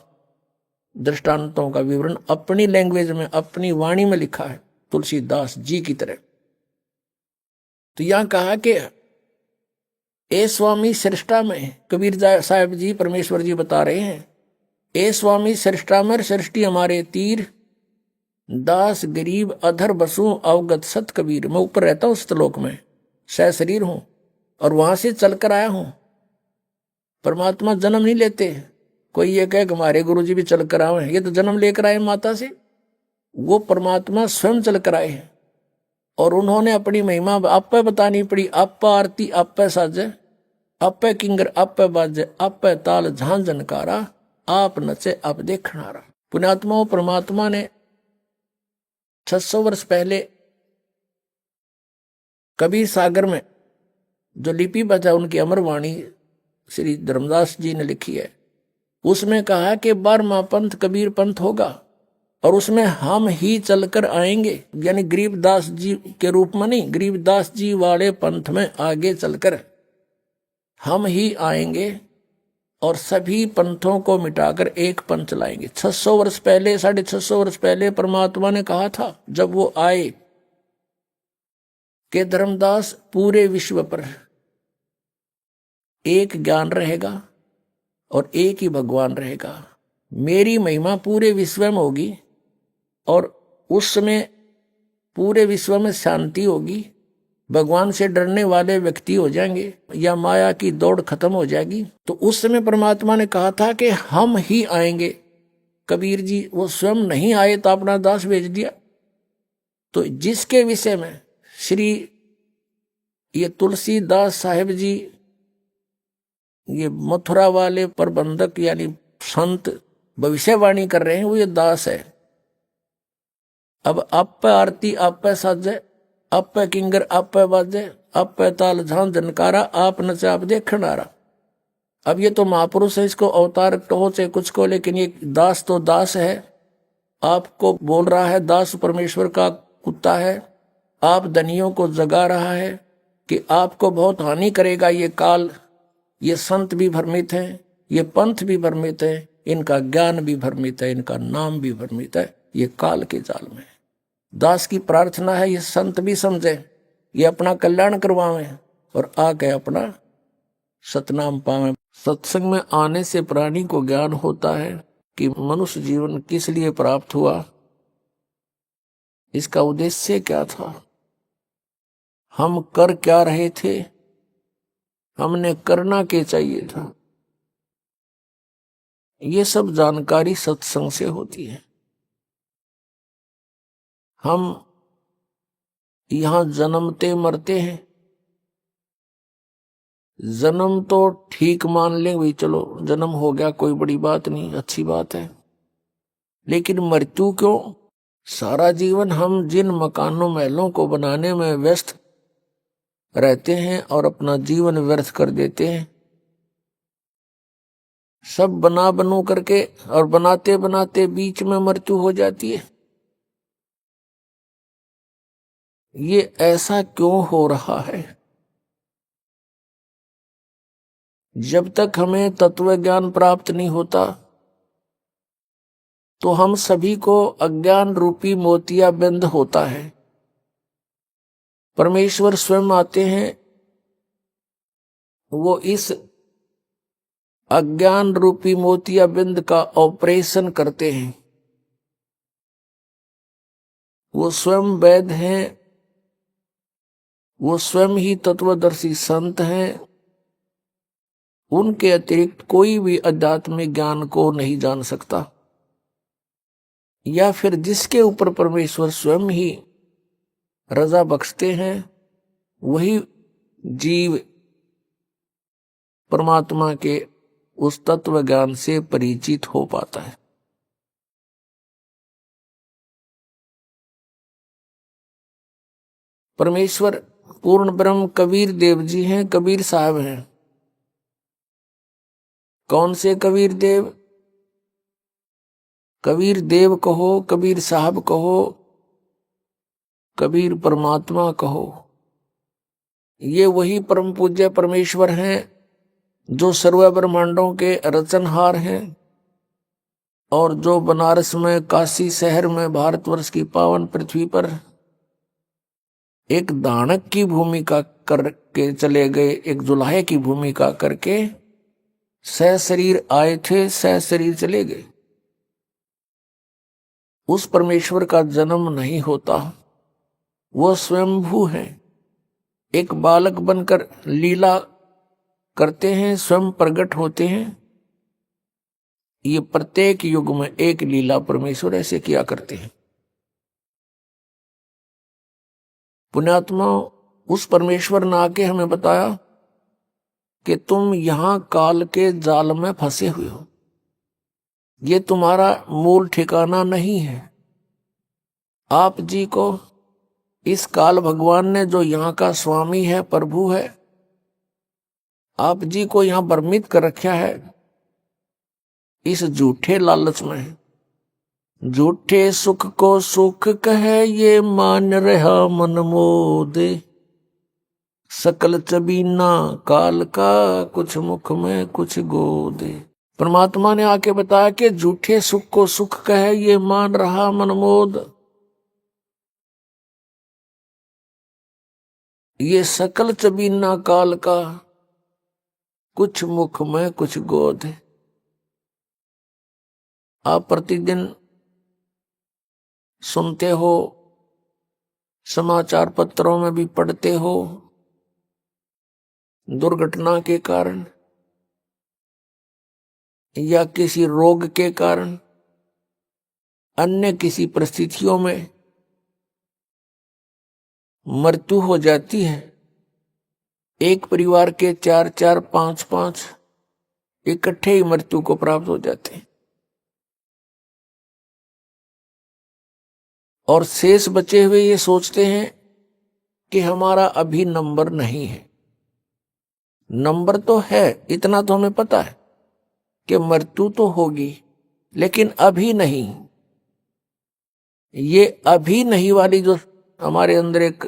दृष्टांतों का विवरण अपनी लैंग्वेज में, अपनी वाणी में लिखा है, तुलसीदास जी की तरह। तो यहां कहा कि ए स्वामी सृष्टा में, कबीर साहब जी परमेश्वर जी बता रहे हैं, ए स्वामी सृष्टा में सृष्टि हमारे तीर, दास गरीब अधर बसू अवगत सत कबीर। मैं ऊपर रहता हूं उस श्लोक में, सह शरीर हूं और वहां से चलकर आया हूं। परमात्मा जन्म नहीं लेते। कोई ये कहे कि हमारे गुरु जी भी चलकर आए हैं, ये तो जन्म लेकर आए माता से। वो परमात्मा स्वयं चलकर आए हैं और उन्होंने अपनी महिमा आप पे बतानी पड़ी। आप पे आरती, आप पे साजे, आप पे किंगर, आप पे बाजे, आप पे ताल झांझ जनकारा, आप नचे आप देखनारा। पुण्यात्माओं, परमात्मा ने 600 वर्ष पहले कबीर सागर में जो लिपि बचा, उनकी अमर वाणी श्री धर्मदास जी ने लिखी है, उसमें कहा कि 12वां पंथ कबीर पंथ होगा और उसमें हम ही चलकर आएंगे। यानी गरीबदास जी के रूप में नहीं, गरीबदास जी वाले पंथ में आगे चलकर हम ही आएंगे और सभी पंथों को मिटाकर एक पंथ चलाएंगे। 600 वर्ष पहले, 650 वर्ष पहले परमात्मा ने कहा था जब वो आए कि धर्मदास पूरे विश्व पर एक ज्ञान रहेगा और एक ही भगवान रहेगा। मेरी महिमा पूरे विश्व में होगी और उस समय पूरे विश्व में शांति होगी, भगवान से डरने वाले व्यक्ति हो जाएंगे या माया की दौड़ खत्म हो जाएगी। तो उस समय परमात्मा ने कहा था कि हम ही आएंगे। कबीर जी वो स्वयं नहीं आए तो अपना दास भेज दिया। तो जिसके विषय में श्री ये तुलसीदास साहेब जी, ये मथुरा वाले प्रबंधक यानी संत भविष्यवाणी कर रहे हैं, वो ये दास है। अब आप पे आरती, आप पे साजे, आप पे किंगर, आप पे बाजे, आप पे ताल झांझ जनकारा, आप नचे आप देखण आ रहा। अब ये तो महापुरुष है, इसको अवतार कहो चाहे कुछ को, लेकिन ये दास तो दास है। आपको बोल रहा है, दास परमेश्वर का कुत्ता है। आप धनियों को जगा रहा है कि आपको बहुत हानि करेगा ये काल। ये संत भी भ्रमित हैं, ये पंथ भी भ्रमित है, इनका ज्ञान भी भ्रमित है, इनका नाम भी भ्रमित है। ये काल के जाल में दास की प्रार्थना है ये संत भी समझे, ये अपना कल्याण करवावें और आके अपना सतनाम पावें। सत्संग में आने से प्राणी को ज्ञान होता है कि मनुष्य जीवन किस लिए प्राप्त हुआ, इसका उद्देश्य क्या था, हम कर क्या रहे थे, हमने करना क्या चाहिए था। ये सब जानकारी सत्संग से होती है। हम यहां जन्मते मरते हैं। जन्म तो ठीक मान लें भाई, चलो जन्म हो गया, कोई बड़ी बात नहीं, अच्छी बात है। लेकिन मृत्यु क्यों? सारा जीवन हम जिन मकानों महलों को बनाने में व्यस्त रहते हैं और अपना जीवन व्यर्थ कर देते हैं, सब बना बनू करके, और बनाते बनाते बीच में मृत्यु हो जाती है। ये ऐसा क्यों हो रहा है? जब तक हमें तत्व ज्ञान प्राप्त नहीं होता तो हम सभी को अज्ञान रूपी मोतियाबिंद होता है। परमेश्वर स्वयं आते हैं, वो इस अज्ञान रूपी मोतियाबिंद का ऑपरेशन करते हैं। वो स्वयं वैद्य हैं, वो स्वयं ही तत्वदर्शी संत हैं। उनके अतिरिक्त कोई भी आध्यात्मिक ज्ञान को नहीं जान सकता, या फिर जिसके ऊपर परमेश्वर स्वयं ही रजा बख्शते हैं वही जीव परमात्मा के उस तत्व ज्ञान से परिचित हो पाता है। परमेश्वर पूर्ण ब्रह्म कबीर देव जी हैं, कबीर साहब हैं। कौन से कबीर देव? कबीर देव कहो, कबीर साहब कहो, कबीर परमात्मा कहो, ये वही परम पूज्य परमेश्वर हैं जो सर्व ब्रह्मांडों के रचनहार हैं और जो बनारस में, काशी शहर में, भारतवर्ष की पावन पृथ्वी पर एक दानक की भूमिका करके चले गए, एक जुलाहे की भूमिका करके सशरीर आए थे, सशरीर चले गए। उस परमेश्वर का जन्म नहीं होता, वो स्वयंभू है। एक बालक बनकर लीला करते हैं, स्वयं प्रकट होते हैं। ये प्रत्येक युग में एक लीला परमेश्वर ऐसे किया करते हैं। पुण्यात्मा, उस परमेश्वर ने आके हमें बताया कि तुम यहां काल के जाल में फंसे हुए हो, ये तुम्हारा मूल ठिकाना नहीं है। आप जी को इस काल भगवान ने, जो यहाँ का स्वामी है, प्रभु है, आप जी को यहां भ्रमित कर रखा है इस झूठे लालच में। झूठे सुख को सुख कहे ये मान रहा मन मोदे, सकल चबीना काल का कुछ मुख में कुछ गोदे। परमात्मा ने आके बताया कि झूठे सुख को सुख कहे ये मान रहा मन मोद। ये सकल चबीना काल का, कुछ मुख में कुछ गोद है। आप प्रतिदिन सुनते हो, समाचार पत्रों में भी पढ़ते हो, दुर्घटना के कारण या किसी रोग के कारण, अन्य किसी परिस्थितियों में मृत्यु हो जाती है। एक परिवार के 4-4, 5-5 इकट्ठे ही मृत्यु को प्राप्त हो जाते हैं, और शेष बचे हुए ये सोचते हैं कि हमारा अभी नंबर नहीं है। नंबर तो है, इतना तो हमें पता है कि मृत्यु तो होगी, लेकिन अभी नहीं। ये अभी नहीं वाली जो हमारे अंदर एक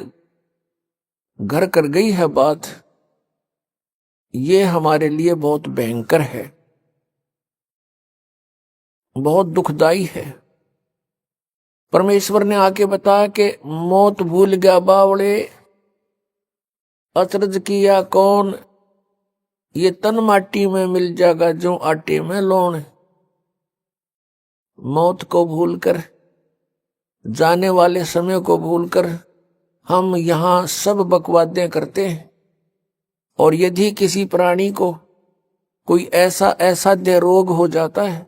घर कर गई है बात, ये हमारे लिए बहुत भयंकर है, बहुत दुखदाई है। परमेश्वर ने आके बताया कि मौत भूल गया बावड़े, अचरज किया कौन, ये तन माटी में मिल जाएगा जो आटे में लोण। मौत को भूलकर, जाने वाले समय को भूलकर हम यहां सब बकवादें करते हैं। और यदि किसी प्राणी को कोई ऐसा देह रोग हो जाता है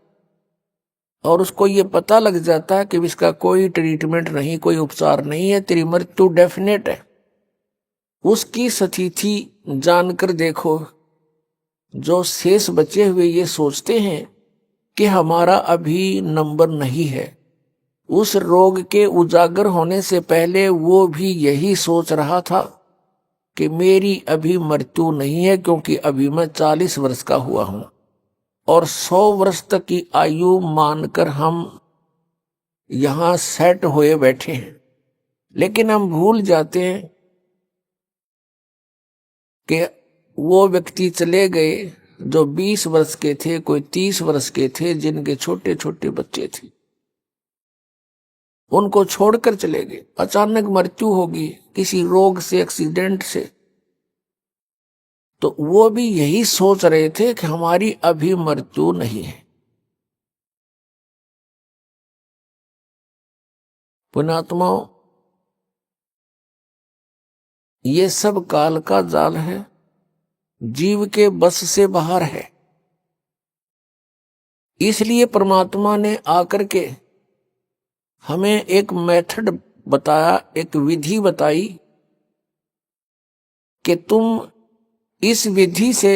और उसको ये पता लग जाता है कि इसका कोई ट्रीटमेंट नहीं, कोई उपचार नहीं है, तेरी मृत्यु डेफिनेट है, उसकी स्थिति जानकर देखो। जो शेष बचे हुए ये सोचते हैं कि हमारा अभी नंबर नहीं है, उस रोग के उजागर होने से पहले वो भी यही सोच रहा था कि मेरी अभी मृत्यु नहीं है, क्योंकि अभी मैं 40 वर्ष का हुआ हूं और 100 वर्ष तक की आयु मानकर हम यहां सेट हुए बैठे हैं। लेकिन हम भूल जाते हैं कि वो व्यक्ति चले गए जो 20 वर्ष के थे, कोई 30 वर्ष के थे, जिनके छोटे छोटे बच्चे थे, उनको छोड़कर चले गए। अचानक मृत्यु होगी किसी रोग से, एक्सीडेंट से, तो वो भी यही सोच रहे थे कि हमारी अभी मृत्यु नहीं है। पुण्यात्माओं, ये सब काल का जाल है, जीव के बस से बाहर है। इसलिए परमात्मा ने आकर के हमें एक मेथड बताया, एक विधि बताई कि तुम इस विधि से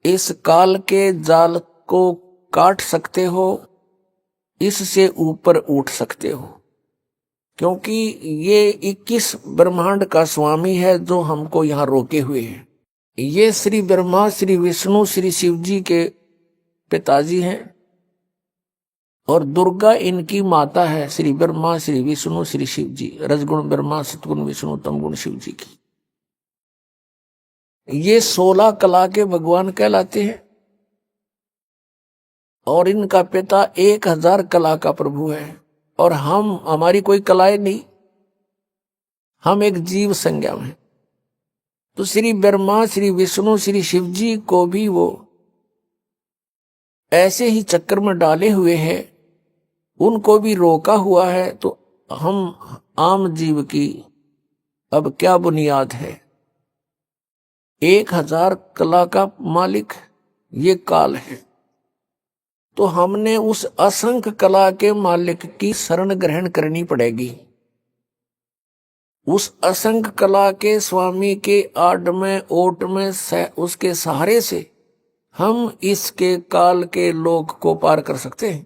इस काल के जाल को काट सकते हो, इससे ऊपर उठ सकते हो। क्योंकि ये 21 ब्रह्मांड का स्वामी है जो हमको यहां रोके हुए है। ये श्री ब्रह्मा, श्री विष्णु, श्री शिव जी के पिताजी हैं और दुर्गा इनकी माता है। श्री ब्रह्मा, श्री विष्णु, श्री शिव जी, रजगुण ब्रह्मा, सतगुण विष्णु, तमगुण शिव जी की। ये 16 कला के भगवान कहलाते हैं और इनका पिता 1000 कला का प्रभु है। और हमारी कोई कलाएं नहीं, हम एक जीव संज्ञा में। तो श्री ब्रह्मा, श्री विष्णु, श्री शिव जी को भी वो ऐसे ही चक्कर में डाले हुए हैं, उनको भी रोका हुआ है। तो हम आम जीव की अब क्या बुनियाद है? 1000 कला का मालिक ये काल है, तो हमने उस असंख्य कला के मालिक की शरण ग्रहण करनी पड़ेगी। उस असंख्य कला के स्वामी के आड़ में, ओट में, उसके सहारे से हम इसके काल के लोक को पार कर सकते हैं।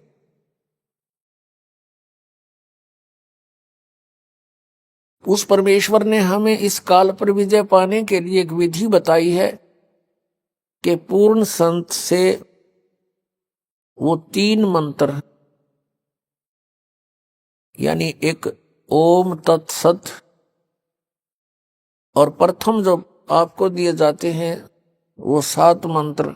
उस परमेश्वर ने हमें इस काल पर विजय पाने के लिए एक विधि बताई है कि पूर्ण संत से वो 3 मंत्र, यानी एक ओम तत्सत, और प्रथम जो आपको दिए जाते हैं वो 7 मंत्र,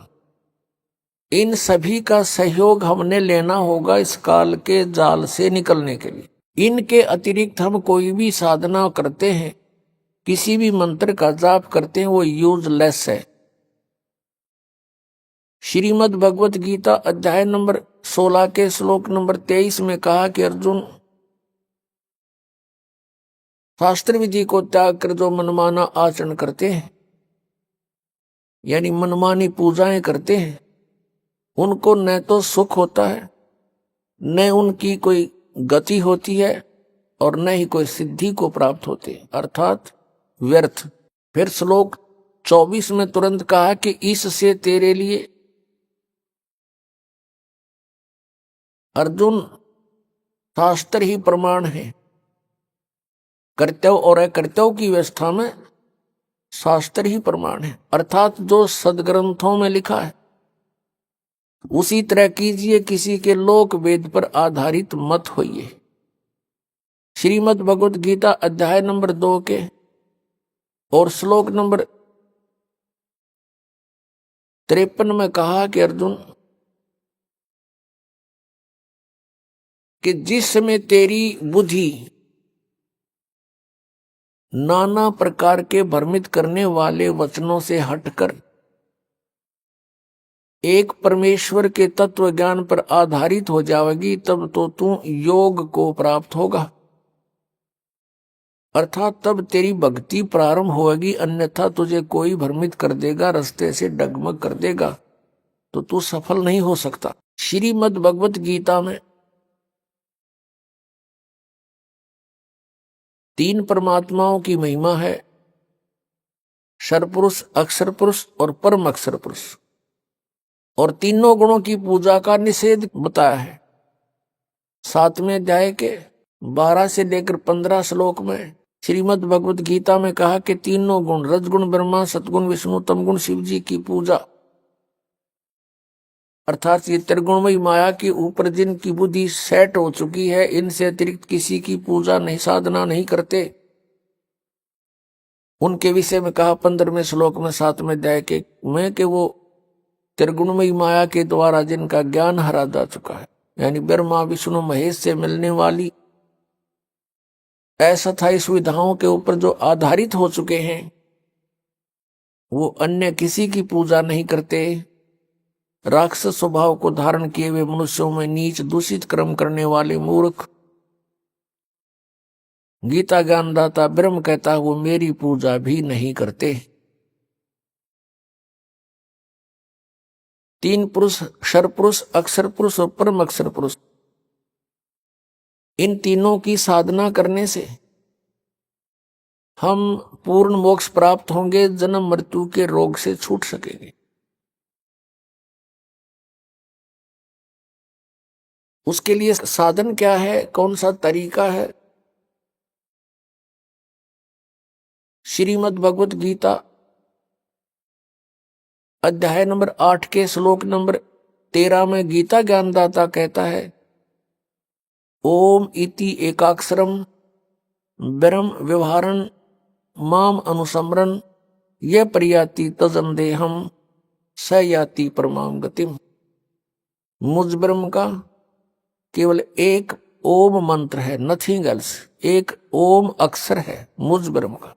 इन सभी का सहयोग हमने लेना होगा इस काल के जाल से निकलने के लिए। इनके अतिरिक्त हम कोई भी साधना करते हैं, किसी भी मंत्र का जाप करते हैं, वो यूजलेस है। श्रीमद् भगवत गीता अध्याय नंबर 16 के श्लोक नंबर 23 में कहा कि अर्जुन, शास्त्र विधि को त्याग कर जो मनमाना आचरण करते हैं, यानी मनमानी पूजाएं करते हैं, उनको न तो सुख होता है, न उनकी कोई गति होती है, और न ही कोई सिद्धि को प्राप्त होती है, अर्थात व्यर्थ। फिर श्लोक 24 में तुरंत कहा कि इससे तेरे लिए अर्जुन शास्त्र ही प्रमाण है। कर्तव्य और अकर्तव्य की व्यवस्था में शास्त्र ही प्रमाण है, अर्थात जो सदग्रंथों में लिखा है उसी तरह कीजिए, किसी के लोक वेद पर आधारित मत होइए। श्रीमद् भगवत गीता अध्याय नंबर 2 के और श्लोक नंबर 53 में कहा कि अर्जुन, कि जिस समय तेरी बुद्धि नाना प्रकार के भ्रमित करने वाले वचनों से हटकर एक परमेश्वर के तत्व ज्ञान पर आधारित हो जाएगी, तब तो तू योग को प्राप्त होगा, अर्थात तब तेरी भक्ति प्रारंभ होगी। अन्यथा तुझे कोई भ्रमित कर देगा, रास्ते से डगमग कर देगा, तो तू सफल नहीं हो सकता। श्रीमद् भगवत गीता में 3 परमात्माओं की महिमा है, क्षर पुरुष, अक्षर पुरुष और परम अक्षर पुरुष, और तीनों गुणों की पूजा का निषेध बताया है। 7वें अध्याय के 12 से लेकर 15 श्लोक में श्रीमद् भगवत गीता में कहा कि तीनों गुण, रजगुण ब्रह्मा, सतगुण विष्णु, तमगुण शिव जी की पूजा, अर्थात ये त्रिगुणमयी माया के ऊपर जिनकी बुद्धि सेट हो चुकी है, इनसे अतिरिक्त किसी की पूजा नहीं, साधना नहीं करते, उनके विषय में कहा 15वें श्लोक में 7वें अध्याय के में कि वो त्रिगुणमयी माया के द्वारा जिनका ज्ञान हरा जा चुका है, यानी ब्रह्मा विष्णु महेश से मिलने वाली अस्थायी सुविधाओं के ऊपर जो आधारित हो चुके हैं, वो अन्य किसी की पूजा नहीं करते। राक्षस स्वभाव को धारण किए हुए मनुष्यों में नीच दूषित कर्म करने वाले मूर्ख, गीता ज्ञानदाता ब्रह्म कहता है वो मेरी पूजा भी नहीं करते। 3 पुरुष, क्षर पुरुष, अक्षर पुरुष और परम अक्षर पुरुष, इन तीनों की साधना करने से हम पूर्ण मोक्ष प्राप्त होंगे, जन्म मृत्यु के रोग से छूट सकेंगे। उसके लिए साधन क्या है, कौन सा तरीका है? श्रीमद् भगवत गीता अध्याय नंबर 8 के श्लोक नंबर 13 में गीता ज्ञानदाता कहता है, ओम इति एकाक्षरम ब्रह्म व्यवहारन माम अनुसमरन यह प्रयाति तजन देहम स याति परमाम गतिम। मुझ ब्रह्म का केवल एक ओम मंत्र है, नथिंग एल्स, एक ओम अक्षर है मुझ ब्रह्म का,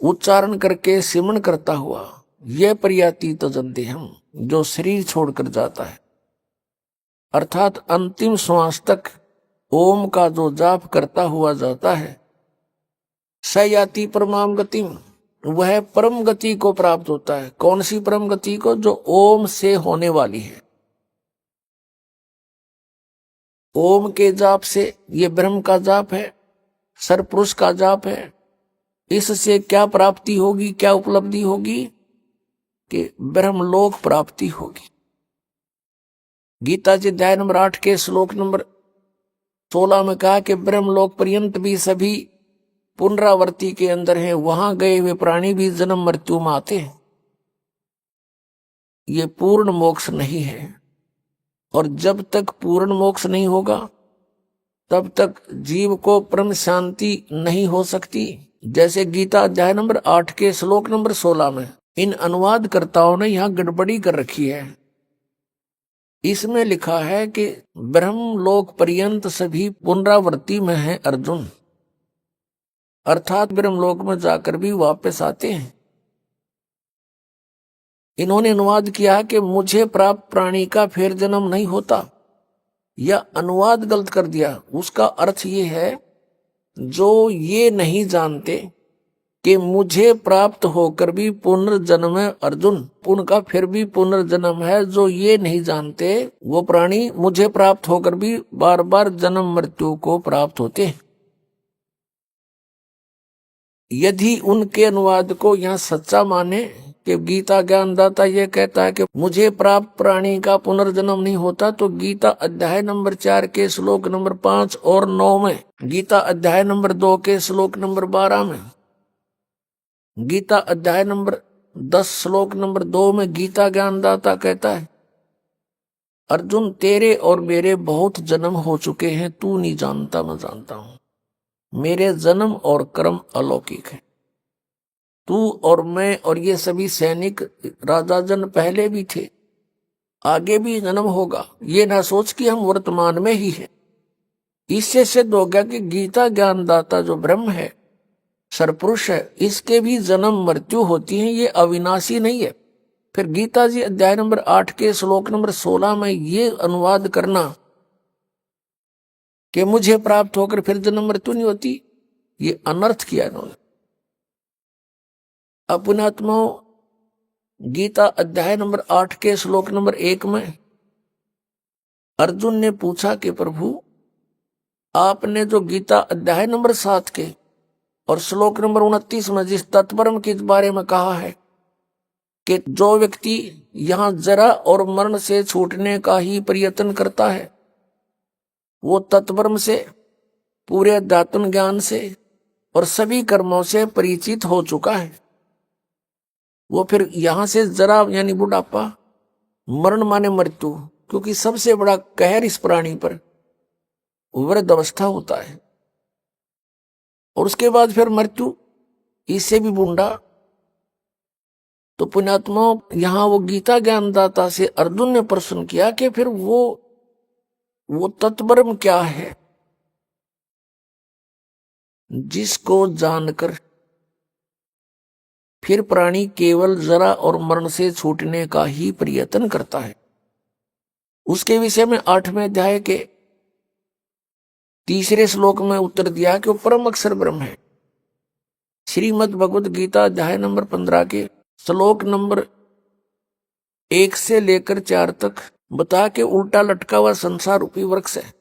उच्चारण करके सिमरण करता हुआ यह प्रयाति तजन देहम, जो शरीर छोड़कर जाता है, अर्थात अंतिम श्वास तक ओम का जो जाप करता हुआ जाता है, स याति परमाम गतिम, वह परम गति को प्राप्त होता है। कौन सी परम गति को? जो ओम से होने वाली है। ओम के जाप से, ये ब्रह्म का जाप है, सरपुरुष का जाप है, इससे क्या प्राप्ति होगी, क्या उपलब्धि होगी? कि ब्रह्मलोक प्राप्ति होगी। गीता जी अध्याय नंबर 8 के श्लोक नंबर 16 में कहा कि ब्रह्मलोक पर्यंत भी सभी पुनरावर्ती के अंदर हैं, वहां गए हुए प्राणी भी जन्म मृत्यु में आते हैं। ये पूर्ण मोक्ष नहीं है, और जब तक पूर्ण मोक्ष नहीं होगा तब तक जीव को परम शांति नहीं हो सकती। जैसे गीता अध्याय नंबर 8 के श्लोक नंबर 16 में इन अनुवादकर्ताओं ने यहां गड़बड़ी कर रखी है। इसमें लिखा है कि ब्रह्मलोक पर्यंत सभी पुनरावृत्ति में है अर्जुन, अर्थात ब्रह्मलोक में जाकर भी वापस आते हैं। इन्होंने अनुवाद किया कि मुझे प्राप्त प्राणी का फिर जन्म नहीं होता, या अनुवाद गलत कर दिया। उसका अर्थ ये है, जो ये नहीं जानते कि मुझे प्राप्त होकर भी पुनर्जन्म है अर्जुन, उनका फिर भी पुनर्जन्म है। जो ये नहीं जानते वो प्राणी मुझे प्राप्त होकर भी बार बार जन्म मृत्यु को प्राप्त होते हैं। यदि उनके अनुवाद को यहाँ सच्चा माने कि गीता ज्ञानदाता ये कहता है कि मुझे प्राप्त प्राणी का पुनर्जन्म नहीं होता, तो गीता अध्याय नंबर 4 के श्लोक नंबर 5 और 9 में, गीता अध्याय नंबर 2 के श्लोक नंबर 12 में, गीता अध्याय नंबर 10 श्लोक नंबर 2 में गीता ज्ञानदाता कहता है, अर्जुन तेरे और मेरे बहुत जन्म हो चुके हैं, तू नहीं जानता मैं जानता हूं। मेरे जन्म और कर्म अलौकिक है। तू और मैं और ये सभी सैनिक राजा जन पहले भी थे, आगे भी जन्म होगा। ये ना सोच कि हम वर्तमान में ही हैं। इससे सिद्ध हो गया कि गीता ज्ञानदाता जो ब्रह्म है, सरपुरुष है, इसके भी जन्म मृत्यु होती है, ये अविनाशी नहीं है। फिर गीता जी अध्याय नंबर 8 के श्लोक नंबर 16 में ये अनुवाद करना कि मुझे प्राप्त होकर फिर जन्म मृत्यु नहीं होती, ये अनर्थ किया इन्होंने। अपनात्माओं, गीता अध्याय नंबर 8 के श्लोक नंबर 1 में अर्जुन ने पूछा कि प्रभु आपने जो गीता अध्याय नंबर 7 के और श्लोक नंबर 29 में जिस तत्परम के बारे में कहा है कि जो व्यक्ति यहां जरा और मरण से छूटने का ही प्रयत्न करता है, वो तत्परम से, पूरे अध्यात्म ज्ञान से और सभी कर्मों से परिचित हो चुका है। वो फिर यहां से जरा यानी बुढ़ापा, मरण माने मृत्यु, क्योंकि सबसे बड़ा कहर इस प्राणी पर वृद्ध अवस्था होता है, और उसके बाद फिर मृत्यु, इससे भी बूढ़ा। तो पुण्यात्माओं, यहां वो गीता ज्ञानदाता से अर्जुन ने प्रश्न किया कि फिर वो तत्परम क्या है जिसको जानकर फिर प्राणी केवल जरा और मरण से छूटने का ही प्रयत्न करता है। उसके विषय में 8वें अध्याय के 3 श्लोक में उत्तर दिया कि वो परम अक्षर ब्रह्म है। श्रीमद् भगवद गीता अध्याय नंबर 15 के श्लोक नंबर 1 से लेकर 4 तक बता के उल्टा लटका हुआ संसार रूपी वृक्ष है।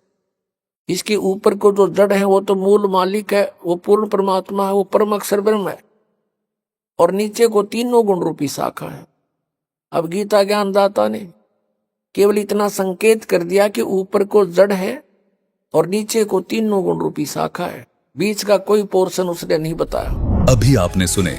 इसके ऊपर को जो जड़ है वो तो मूल मालिक है, वो पूर्ण परमात्मा है, वो परम अक्षर ब्रह्म है, और नीचे को तीनों गुण रूपी शाखा है। अब गीता ज्ञानदाता ने केवल इतना संकेत कर दिया कि ऊपर को जड़ है और नीचे को तीनों गुण रूपी शाखा है, बीच का कोई पोर्शन उसने नहीं बताया। अभी आपने सुने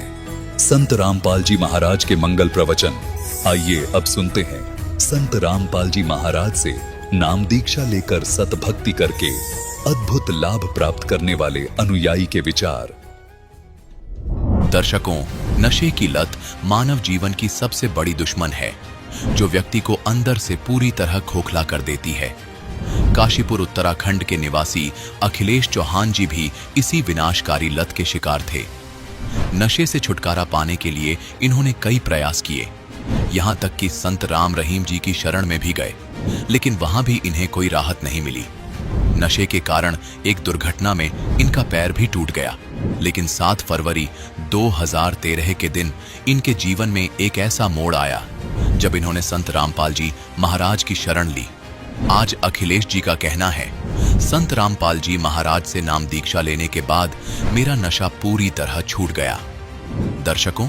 संत रामपाल जी महाराज के मंगल प्रवचन। आइए अब सुनते हैं संत रामपाल जी महाराज से नाम दीक्षा लेकर सतभक्ति करके अद्भुत लाभ प्राप्त करने वाले अनुयायी के विचार। दर्शकों, नशे की लत मानव जीवन की सबसे बड़ी दुश्मन है, जो व्यक्ति को अंदर से पूरी तरह खोखला कर देती है। काशीपुर उत्तराखंड के निवासी अखिलेश चौहान जी भी इसी विनाशकारी लत के शिकार थे। नशे से छुटकारा पाने के लिए इन्होंने कई प्रयास किए, यहां तक कि संत राम रहीम जी की शरण में भी गए, लेकिन वहां भी इन्हें कोई राहत नहीं मिली। नशे के कारण एक दुर्घटना में इनका पैर भी टूट गया, लेकिन 7 फरवरी 2013 के दिन इनके जीवन में एक ऐसा मोड़ आया जब इन्होंने संत रामपाल जी महाराज की शरण ली। आज अखिलेश जी का कहना है, संत रामपाल जी महाराज से नाम दीक्षा लेने के बाद मेरा नशा पूरी तरह छूट गया। दर्शकों,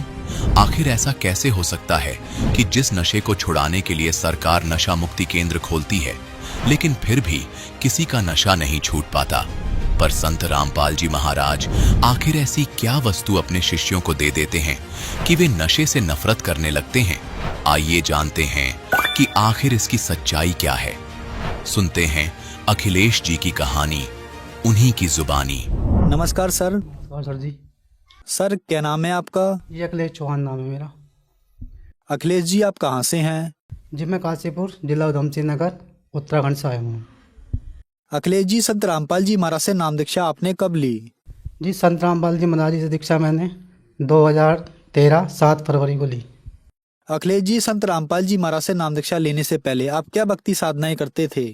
आखिर ऐसा कैसे हो सकता है कि जिस नशे को छुड़ाने के लिए सरकार नशा मुक्ति केंद्र खोलती है, लेकिन फिर भी किसी का नशा नहीं छूट पाता। पर संत रामपाल जी महाराज आखिर ऐसी क्या वस्तु अपने शिष्यों को दे देते हैं कि वे नशे से नफरत करने लगते हैं? आइए जानते हैं कि आखिर इसकी सच्चाई क्या है। सुनते हैं अखिलेश जी की कहानी, उन्हीं की जुबानी। नमस्कार सर। सर जी। सर क्या नाम है आपका? ये अखिलेश चौहान नाम है मेरा। अखिलेश जी, आप कहाँ से हैं? जी मैं काशीपुर जिला उधम सिंह नगर उत्तराखंड से आया हूँ। अखिलेश जी, संत रामपाल जी महाराज से नाम दीक्षा आपने कब ली? जी संत रामपाल जी महाराज जी से दीक्षा मैंने 2013 7 फरवरी को ली। अखिलेश जी, संत रामपाल जी महाराज से नाम दीक्षा लेने से पहले आप क्या भक्ति साधनाएं करते थे?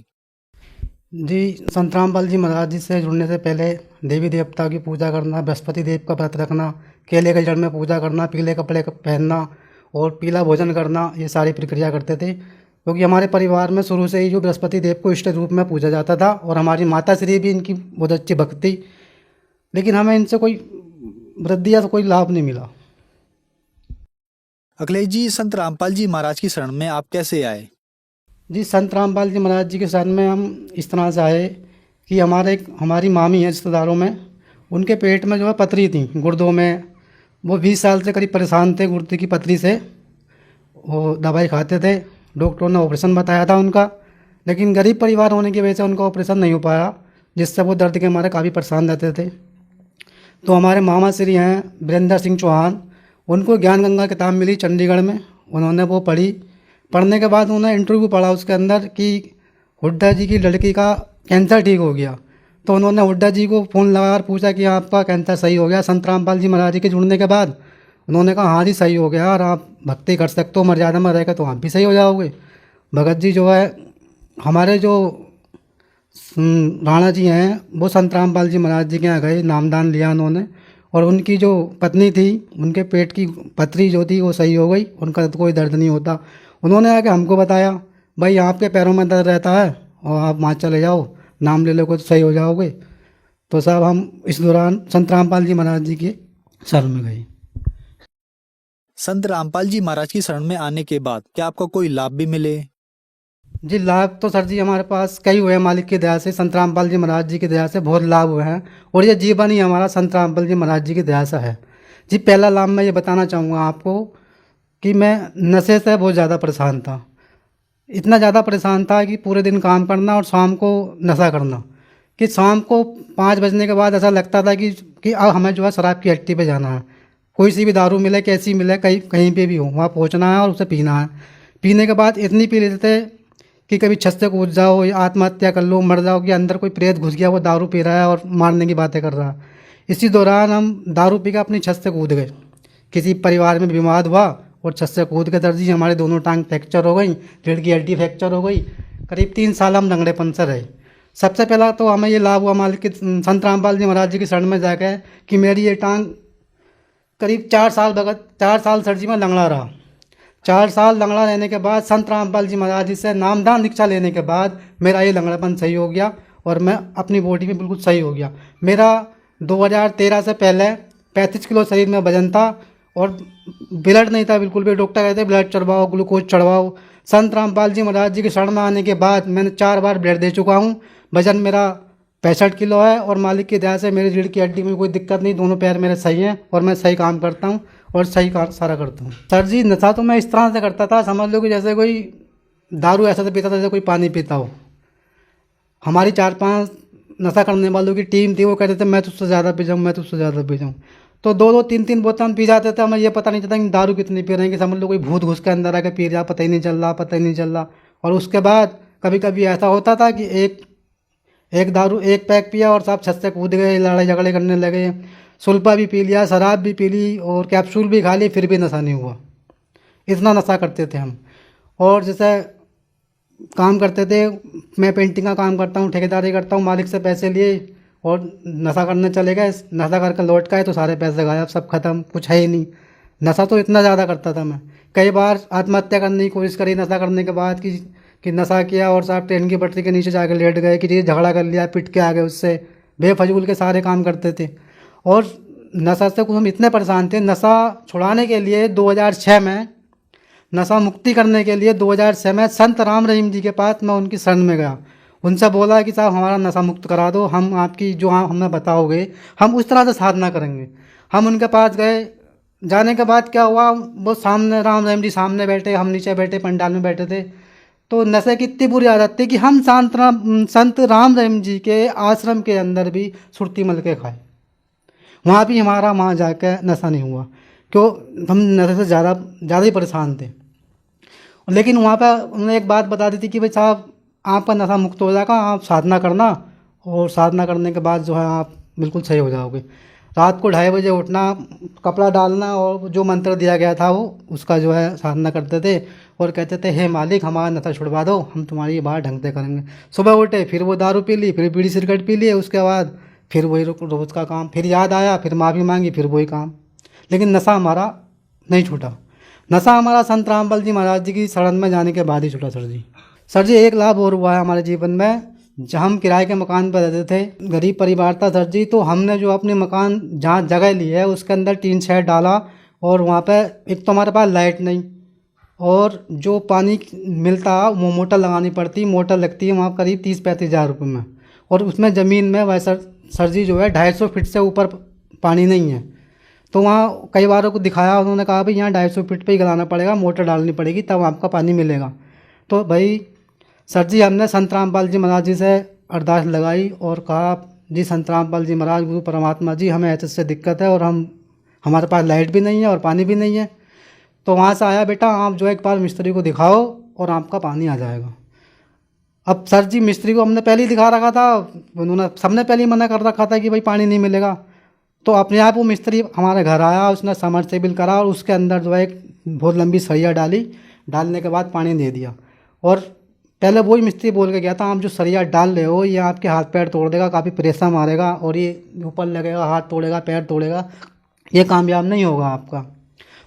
जी संत रामपाल जी महाराज जी से जुड़ने से पहले देवी देवता की पूजा करना, बृहस्पति देव का व्रत रखना, केले के जड़ में पूजा करना, पीले कपड़े पहनना और पीला भोजन करना, ये सारी प्रक्रिया करते थे। क्योंकि हमारे परिवार में शुरू से ही जो बृहस्पति देव को इष्ट रूप में पूजा जाता था और हमारी माता श्री भी इनकी बहुत अच्छी भक्ति, लेकिन हमें इनसे कोई वृद्धि या कोई लाभ नहीं मिला। अखिलेश जी, संत रामपाल जी महाराज की शरण में आप कैसे आए? जी संत रामपाल जी महाराज जी के शरण में हम इस तरह से आए कि हमारी मामी है रिश्तेदारों में, उनके पेट में जो है पथरी थी गुर्दों में। वो 20 साल से करीब परेशान थे गुर्दे की पथरी से। वो दवाई खाते थे, डॉक्टरों ने ऑपरेशन बताया था उनका, लेकिन गरीब परिवार होने की वजह से उनका ऑपरेशन नहीं हो पाया, जिससे वो दर्द के मारे काफ़ी परेशान रहते थे। तो हमारे मामा श्री हैं वीरेंद्र सिंह चौहान, उनको ज्ञान गंगा किताब मिली चंडीगढ़ में, उन्होंने वो पढ़ी। पढ़ने के बाद उन्होंने इंटरव्यू पढ़ा उसके अंदर कि हुड्डा जी की लड़की का कैंसर ठीक हो गया। तो उन्होंने हुड्डा जी को फ़ोन लगाकर पूछा कि आपका कैंसर सही हो गया। संत रामपाल जी महाराज जी के जुड़ने के बाद उन्होंने कहा हाँ जी सही हो गया और आप भक्ति कर सकते हो, मर्यादा में रहेगा तो आप भी सही हो जाओगे। भगत जी जो है हमारे जो राणा जी हैं वो संत रामपाल जी महाराज जी के यहाँ गए, नामदान लिया उन्होंने, और उनकी जो पत्नी थी उनके पेट की पथरी जो थी वो सही हो गई, उनका कोई दर्द नहीं होता। उन्होंने आके हमको बताया भाई आपके पैरों में दर्द रहता है और आप वहाँ चले जाओ, नाम ले लो तो सही हो जाओगे। तो साहब हम इस दौरान संत रामपाल जी महाराज जी के शरण में गए। संत रामपाल जी महाराज की शरण में आने के बाद क्या आपको कोई लाभ भी मिले? जी लाभ तो सर जी हमारे पास कई हुए हैं मालिक की दया से, संत रामपाल जी महाराज जी की दया से बहुत लाभ हुए हैं, और ये जीवन ही हमारा संत रामपाल जी महाराज जी की दया से है। जी पहला लाभ मैं ये बताना चाहूँगा आपको कि मैं नशे से बहुत ज़्यादा परेशान था। इतना ज़्यादा परेशान था कि पूरे दिन काम करना और शाम को नशा करना, कि शाम को 5 बजने के बाद ऐसा लगता था कि अब हमें जो है शराब की हट्टी पे जाना है। कोई सी भी दारू मिले, कैसी मिले, कहीं पे भी हो, वहाँ पहुँचना है और उसे पीना है। पीने के बाद इतनी पी लेते थे कि कभी छत से कूद जाओ या आत्महत्या कर लो, मर जाओ, कि अंदर कोई प्रेत घुस गया वो दारू पी रहा है और मारने की बातें कर रहा है। इसी दौरान हम दारू पी के अपनी छत से कूद गए। किसी परिवार में बीमार हुआ और छत से कूद के दर्जी हमारे दोनों टांग फ्रैक्चर हो गई, रीढ़ की हड्डी फ्रैक्चर हो गई। करीब 3 साल हम लंगड़ेपन से रहे। सबसे पहला तो हमें ये लाभ हुआ मालिक के संत रामपाल जी महाराज जी की शरण में जाकर कि मेरी ये टांग करीब 4 साल सर जी में लंगड़ा रहा। 4 साल लंगड़ा रहने के बाद संत रामपाल जी महाराज जी से नामदान दीक्षा लेने के बाद मेरा ये लंगड़ापन सही हो गया और मैं अपनी बॉडी में बिल्कुल सही हो गया। मेरा 2013 से पहले 35 किलो शरीर में वजन था और ब्लड नहीं था बिल्कुल भी। डॉक्टर कहते ब्लड चढ़वाओ, ग्लूकोज चढ़वाओ। संत रामपाल जी महाराज जी की शरण में आने के बाद मैंने 4 बार ब्लड दे चुका हूँ। वजन मेरा 65 किलो है और मालिक की दया से मेरी रीढ़ की हड्डी में कोई दिक्कत नहीं, दोनों पैर मेरे सही हैं और मैं सही काम करता हूँ और सही काम सारा करता हूँ। सर जी नशा तो मैं इस तरह से करता था, समझ लो कि जैसे कोई दारू ऐसा से पीता था जैसे कोई पानी पीता हो। हमारी 4-5 नशा करने वालों की टीम थी, वो कहते थे मैं तुझसे ज़्यादा पी जाऊँ, मैं तुझसे ज़्यादा पी जाऊँ। तो 2-2, 3-3 बोतल हम पी जाते थे। हमें ये पता नहीं चलता कि दारू कितनी पी रहे हैं, कि समझ लो कोई भूत घुस के अंदर आके पी रहा, पता ही नहीं चल रहा। और उसके बाद कभी कभी ऐसा होता था कि एक दारू एक पैक पिया और साहब छत से कूद गए, लड़ाई झगड़े करने लगे। सुल्फा भी पी लिया, शराब भी पी ली और कैप्सूल भी खा ली, फिर भी नशा नहीं हुआ। इतना नशा करते थे हम। और जैसे काम करते थे, मैं पेंटिंग का काम करता हूँ, ठेकेदारी करता हूँ, मालिक से पैसे लिए और नशा करने चले गए। नशा करके लौट के आए तो सारे पैसे गायब, सब खत्म, कुछ है ही नहीं। नशा तो इतना ज़्यादा करता था मैं। कई बार आत्महत्या करने की कोशिश करी नशा करने के बाद कि नशा किया और साहब ट्रेन की पटरी के नीचे जाकर लेट गए, कि ये झगड़ा कर लिया, पिट के आ गए, उससे बेफजूल के सारे काम करते थे। और नशा से कुछ हम इतने परेशान थे, नशा छुड़ाने के लिए 2006 में, नशा मुक्ति करने के लिए 2006 में संत राम रहीम जी के पास मैं उनकी शरण में गया। उनसे बोला कि साहब हमारा नशा मुक्त करा दो, हम आपकी जो हमें बताओगे हम उस तरह से साधना करेंगे। हम उनके पास गए। जाने के बाद क्या हुआ, वो सामने राम रहीम जी सामने बैठे, हम नीचे बैठे, पंडाल में बैठे थे। तो नशे की इतनी बुरी आदत थी कि हम संत राम रहीम जी के आश्रम के अंदर भी सुरती मल के खाए। वहाँ भी हमारा वहाँ जाकर नशा नहीं हुआ, क्यों हम नशे से ज़्यादा ही परेशान थे। लेकिन वहाँ पर उन्होंने एक बात बता दी थी कि भाई साहब आपका नशा मुक्त हो जाएगा, आप साधना करना और साधना करने के बाद जो है आप बिल्कुल सही हो जाओगे। रात को 2:30 बजे उठना, कपड़ा डालना और जो मंत्र दिया गया था वो उसका जो है साधना करते थे और कहते थे हे मालिक हमारा नशा छुड़वा दो, हम तुम्हारी ये बात ढंग से करेंगे। सुबह उठे फिर वो दारू पी ली, फिर बीड़ी सिगरेट पी लिए, उसके बाद फिर वही रोज़ का काम, फिर याद आया फिर माफ़ी मांगी फिर वही काम। लेकिन नशा हमारा नहीं छूटा। नशा हमारा संत रामपाल जी महाराज जी की शरण में जाने के बाद ही छूटा सर जी। सर जी एक लाभ और हुआ है हमारे जीवन में, जब हम किराए के मकान पर रहते थे, गरीब परिवार था सर जी, तो हमने जो अपने मकान जहाँ जगह ली है उसके अंदर टीन शेड डाला और वहाँ पे एक तो हमारे पास लाइट नहीं और जो पानी मिलता वो मोटर लगानी पड़ती, मोटर लगती है वहाँ करीब 30-35 हज़ार रुपये में, और उसमें ज़मीन में वैसा सर जी जो है 250 फीट से ऊपर पानी नहीं है। तो वहाँ कई बारों को दिखाया, उन्होंने कहा भाई यहाँ 250 फीट पे ही गलाना पड़ेगा, मोटर डालनी पड़ेगी तब आपका पानी मिलेगा। तो भाई सर जी हमने संत रामपाल जी महाराज जी से अरदास लगाई और कहा जी संत रामपाल जी महाराज गुरु परमात्मा जी हमें ऐसे दिक्कत है और हमारे पास लाइट भी नहीं है और पानी भी नहीं है। तो वहाँ से आया बेटा आप जो एक बार मिस्त्री को दिखाओ और आपका पानी आ जाएगा। अब सर जी मिस्त्री को हमने पहले ही दिखा रखा था, उन्होंने सबने पहले ही मना कर रखा था कि भाई पानी नहीं मिलेगा। तो अपने आप वो मिस्त्री हमारे घर आया, उसने समरसेबिल करा और उसके अंदर जो है एक बहुत लंबी सरिया डाली, डालने के बाद पानी दे दिया। और पहले वही मिस्त्री बोल के गया था आप जो सरिया डाल रहे हो ये आपके हाथ पैर तोड़ देगा, काफ़ी प्रेशर मारेगा और ये ऊपर लगेगा, हाथ तोड़ेगा, पैर तोड़ेगा, ये कामयाब नहीं होगा आपका।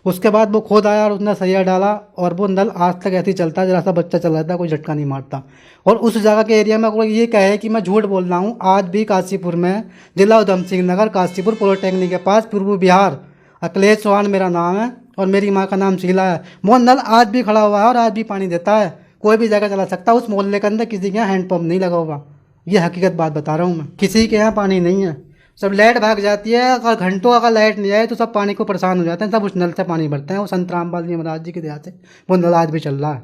उसके बाद वो खुद आया और उसने सरिया डाला और वो नल आज तक ऐसे ही चलता है, जरा सा बच्चा चल रहा था, कोई झटका नहीं मारता। और उस जगह के एरिया में कोई ये कहे कि मैं झूठ बोल रहा हूँ, आज भी काशीपुर में, जिला उधम सिंह नगर, काशीपुर पॉलिटेक्निक के पास, पूर्व बिहार, अखिलेश चौहान मेरा नाम है और मेरी माँ का नाम शीला है। वो नल आज भी खड़ा हुआ है और आज भी पानी देता है, कोई भी जगह चला सकता है। उस मोहल्ले के अंदर किसी के यहाँ हैंडपम्प नहीं लगा हुआ, ये हकीकत बात बता रहा हूँ मैं। किसी के यहाँ पानी नहीं है, सब लाइट भाग जाती है, अगर घंटों अगर लाइट नहीं आए तो सब पानी को परेशान हो जाते हैं, सब उस नल से पानी भरते हैं। वो संत रामपाल जी महाराज जी के दया से वो नल आज भी चल रहा है।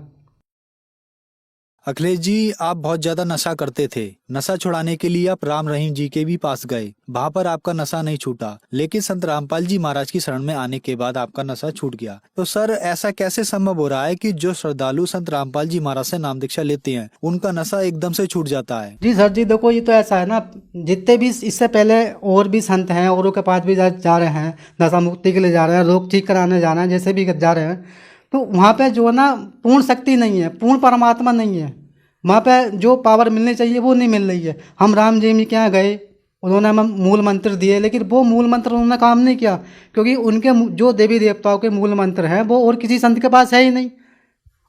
अखिलेश जी आप बहुत ज्यादा नशा करते थे, नशा छुड़ाने के लिए आप राम रहीम जी के भी पास गए, वहाँ पर आपका नशा नहीं छूटा, लेकिन संत रामपाल जी महाराज की शरण में आने के बाद आपका नशा छूट गया। तो सर ऐसा कैसे संभव हो रहा है कि जो श्रद्धालु संत रामपाल जी महाराज से नाम दीक्षा लेते हैं उनका नशा एकदम से छूट जाता है? जी सर जी देखो ये तो ऐसा है ना, जितने भी इससे पहले और भी संत हैं, औरों के पास भी जा रहे हैं, नशा मुक्ति के लिए जा रहे हैं, रोग ठीक कराने जा रहे हैं, जैसे भी जा रहे हैं, तो वहाँ पे जो है ना पूर्ण शक्ति नहीं है, पूर्ण परमात्मा नहीं है, वहाँ पे जो पावर मिलनी चाहिए वो नहीं मिल रही है। हम राम जी के यहाँ गए, उन्होंने हमें मूल मंत्र दिए, लेकिन वो मूल मंत्र उन्होंने काम नहीं किया, क्योंकि उनके जो देवी देवताओं के मूल मंत्र हैं वो और किसी संत के पास है ही नहीं।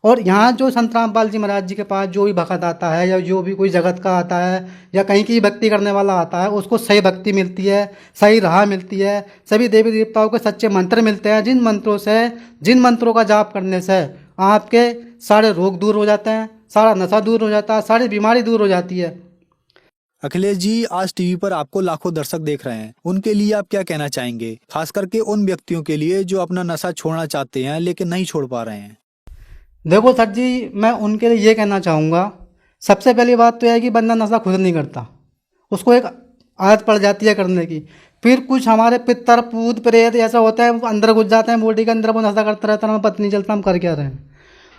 और यहाँ जो संत रामपाल जी महाराज जी के पास जो भी भक्त आता है या जो भी कोई जगत का आता है या कहीं की भक्ति करने वाला आता है, उसको सही भक्ति मिलती है, सही राह मिलती है, सभी देवी देवताओं के सच्चे मंत्र मिलते हैं, जिन मंत्रों का जाप करने से आपके सारे रोग दूर हो जाते हैं, सारा नशा दूर हो जाता है, सारी बीमारी दूर हो जाती है। अखिलेश जी आज टीवी पर आपको लाखों दर्शक देख रहे हैं, उनके लिए आप क्या कहना चाहेंगे, खास करके उन व्यक्तियों के लिए जो अपना नशा छोड़ना चाहते हैं लेकिन नहीं छोड़ पा रहे हैं? देखो सर जी मैं उनके लिए ये कहना चाहूँगा, सबसे पहली बात तो है कि बंदा नशा खुद नहीं करता, उसको एक आदत पड़ जाती है करने की। फिर कुछ हमारे पितर पूत प्रेत ऐसा होता है अंदर घुस जाते हैं बॉडी के अंदर, वो नशा करता रहता है, हमें पता नहीं चलता हम कर क्या रहे हैं।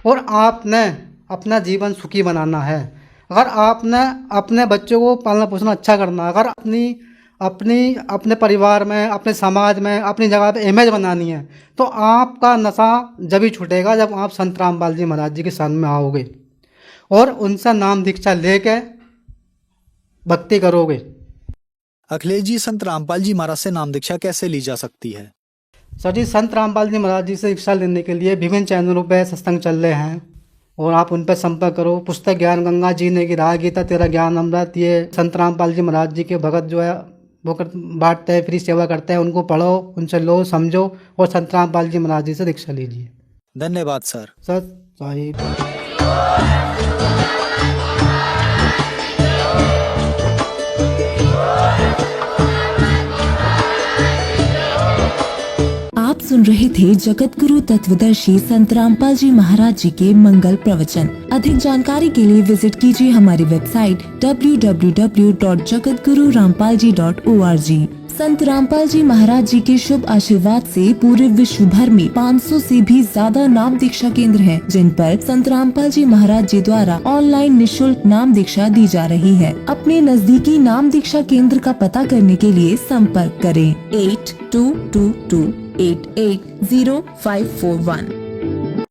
और आपने अपना जीवन सुखी बनाना है, अगर आपने अपने बच्चों को पालना पोसना अच्छा करना, अगर अपने परिवार में, अपने समाज में, अपनी जगह पे इमेज बनानी है, तो आपका नशा जब ही छूटेगा जब आप संत रामपाल जी महाराज जी के शरण में आओगे और उनसे नाम दीक्षा लेके भक्ति करोगे। अखिलेश जी संत रामपाल जी महाराज से नाम दीक्षा कैसे ली जा सकती है? सर जी संत रामपाल जी महाराज जी से दीक्षा लेने के लिए विभिन्न चैनलों पर सत्संग चल रहे हैं और आप उन पर संपर्क करो। पुस्तक ज्ञान गंगा, जीने की राह, गीता तेरा ज्ञान अमृत, ये संत रामपाल जी महाराज जी के भगत जो है वो बांटते हैं, फ्री सेवा करते हैं, उनको पढ़ो, उनसे लो, समझो और संत रामपाल जी महाराज जी से दीक्षा लीजिए। धन्यवाद सर। साहिब। आप सुन रहे थे जगत गुरु तत्वदर्शी संत रामपाल जी महाराज जी के मंगल प्रवचन। अधिक जानकारी के लिए विजिट कीजिए हमारी वेबसाइट www.jagatgururampalji.org। संत रामपाल जी महाराज जी के शुभ आशीर्वाद से पूरे विश्व भर में 500 से भी ज्यादा नाम दीक्षा केंद्र हैं, जिन पर संत रामपाल जी महाराज जी द्वारा ऑनलाइन निशुल्क नाम दीक्षा दी जा रही है। अपने नजदीकी नाम दीक्षा केंद्र का पता करने के लिए संपर्क करें 8222880541।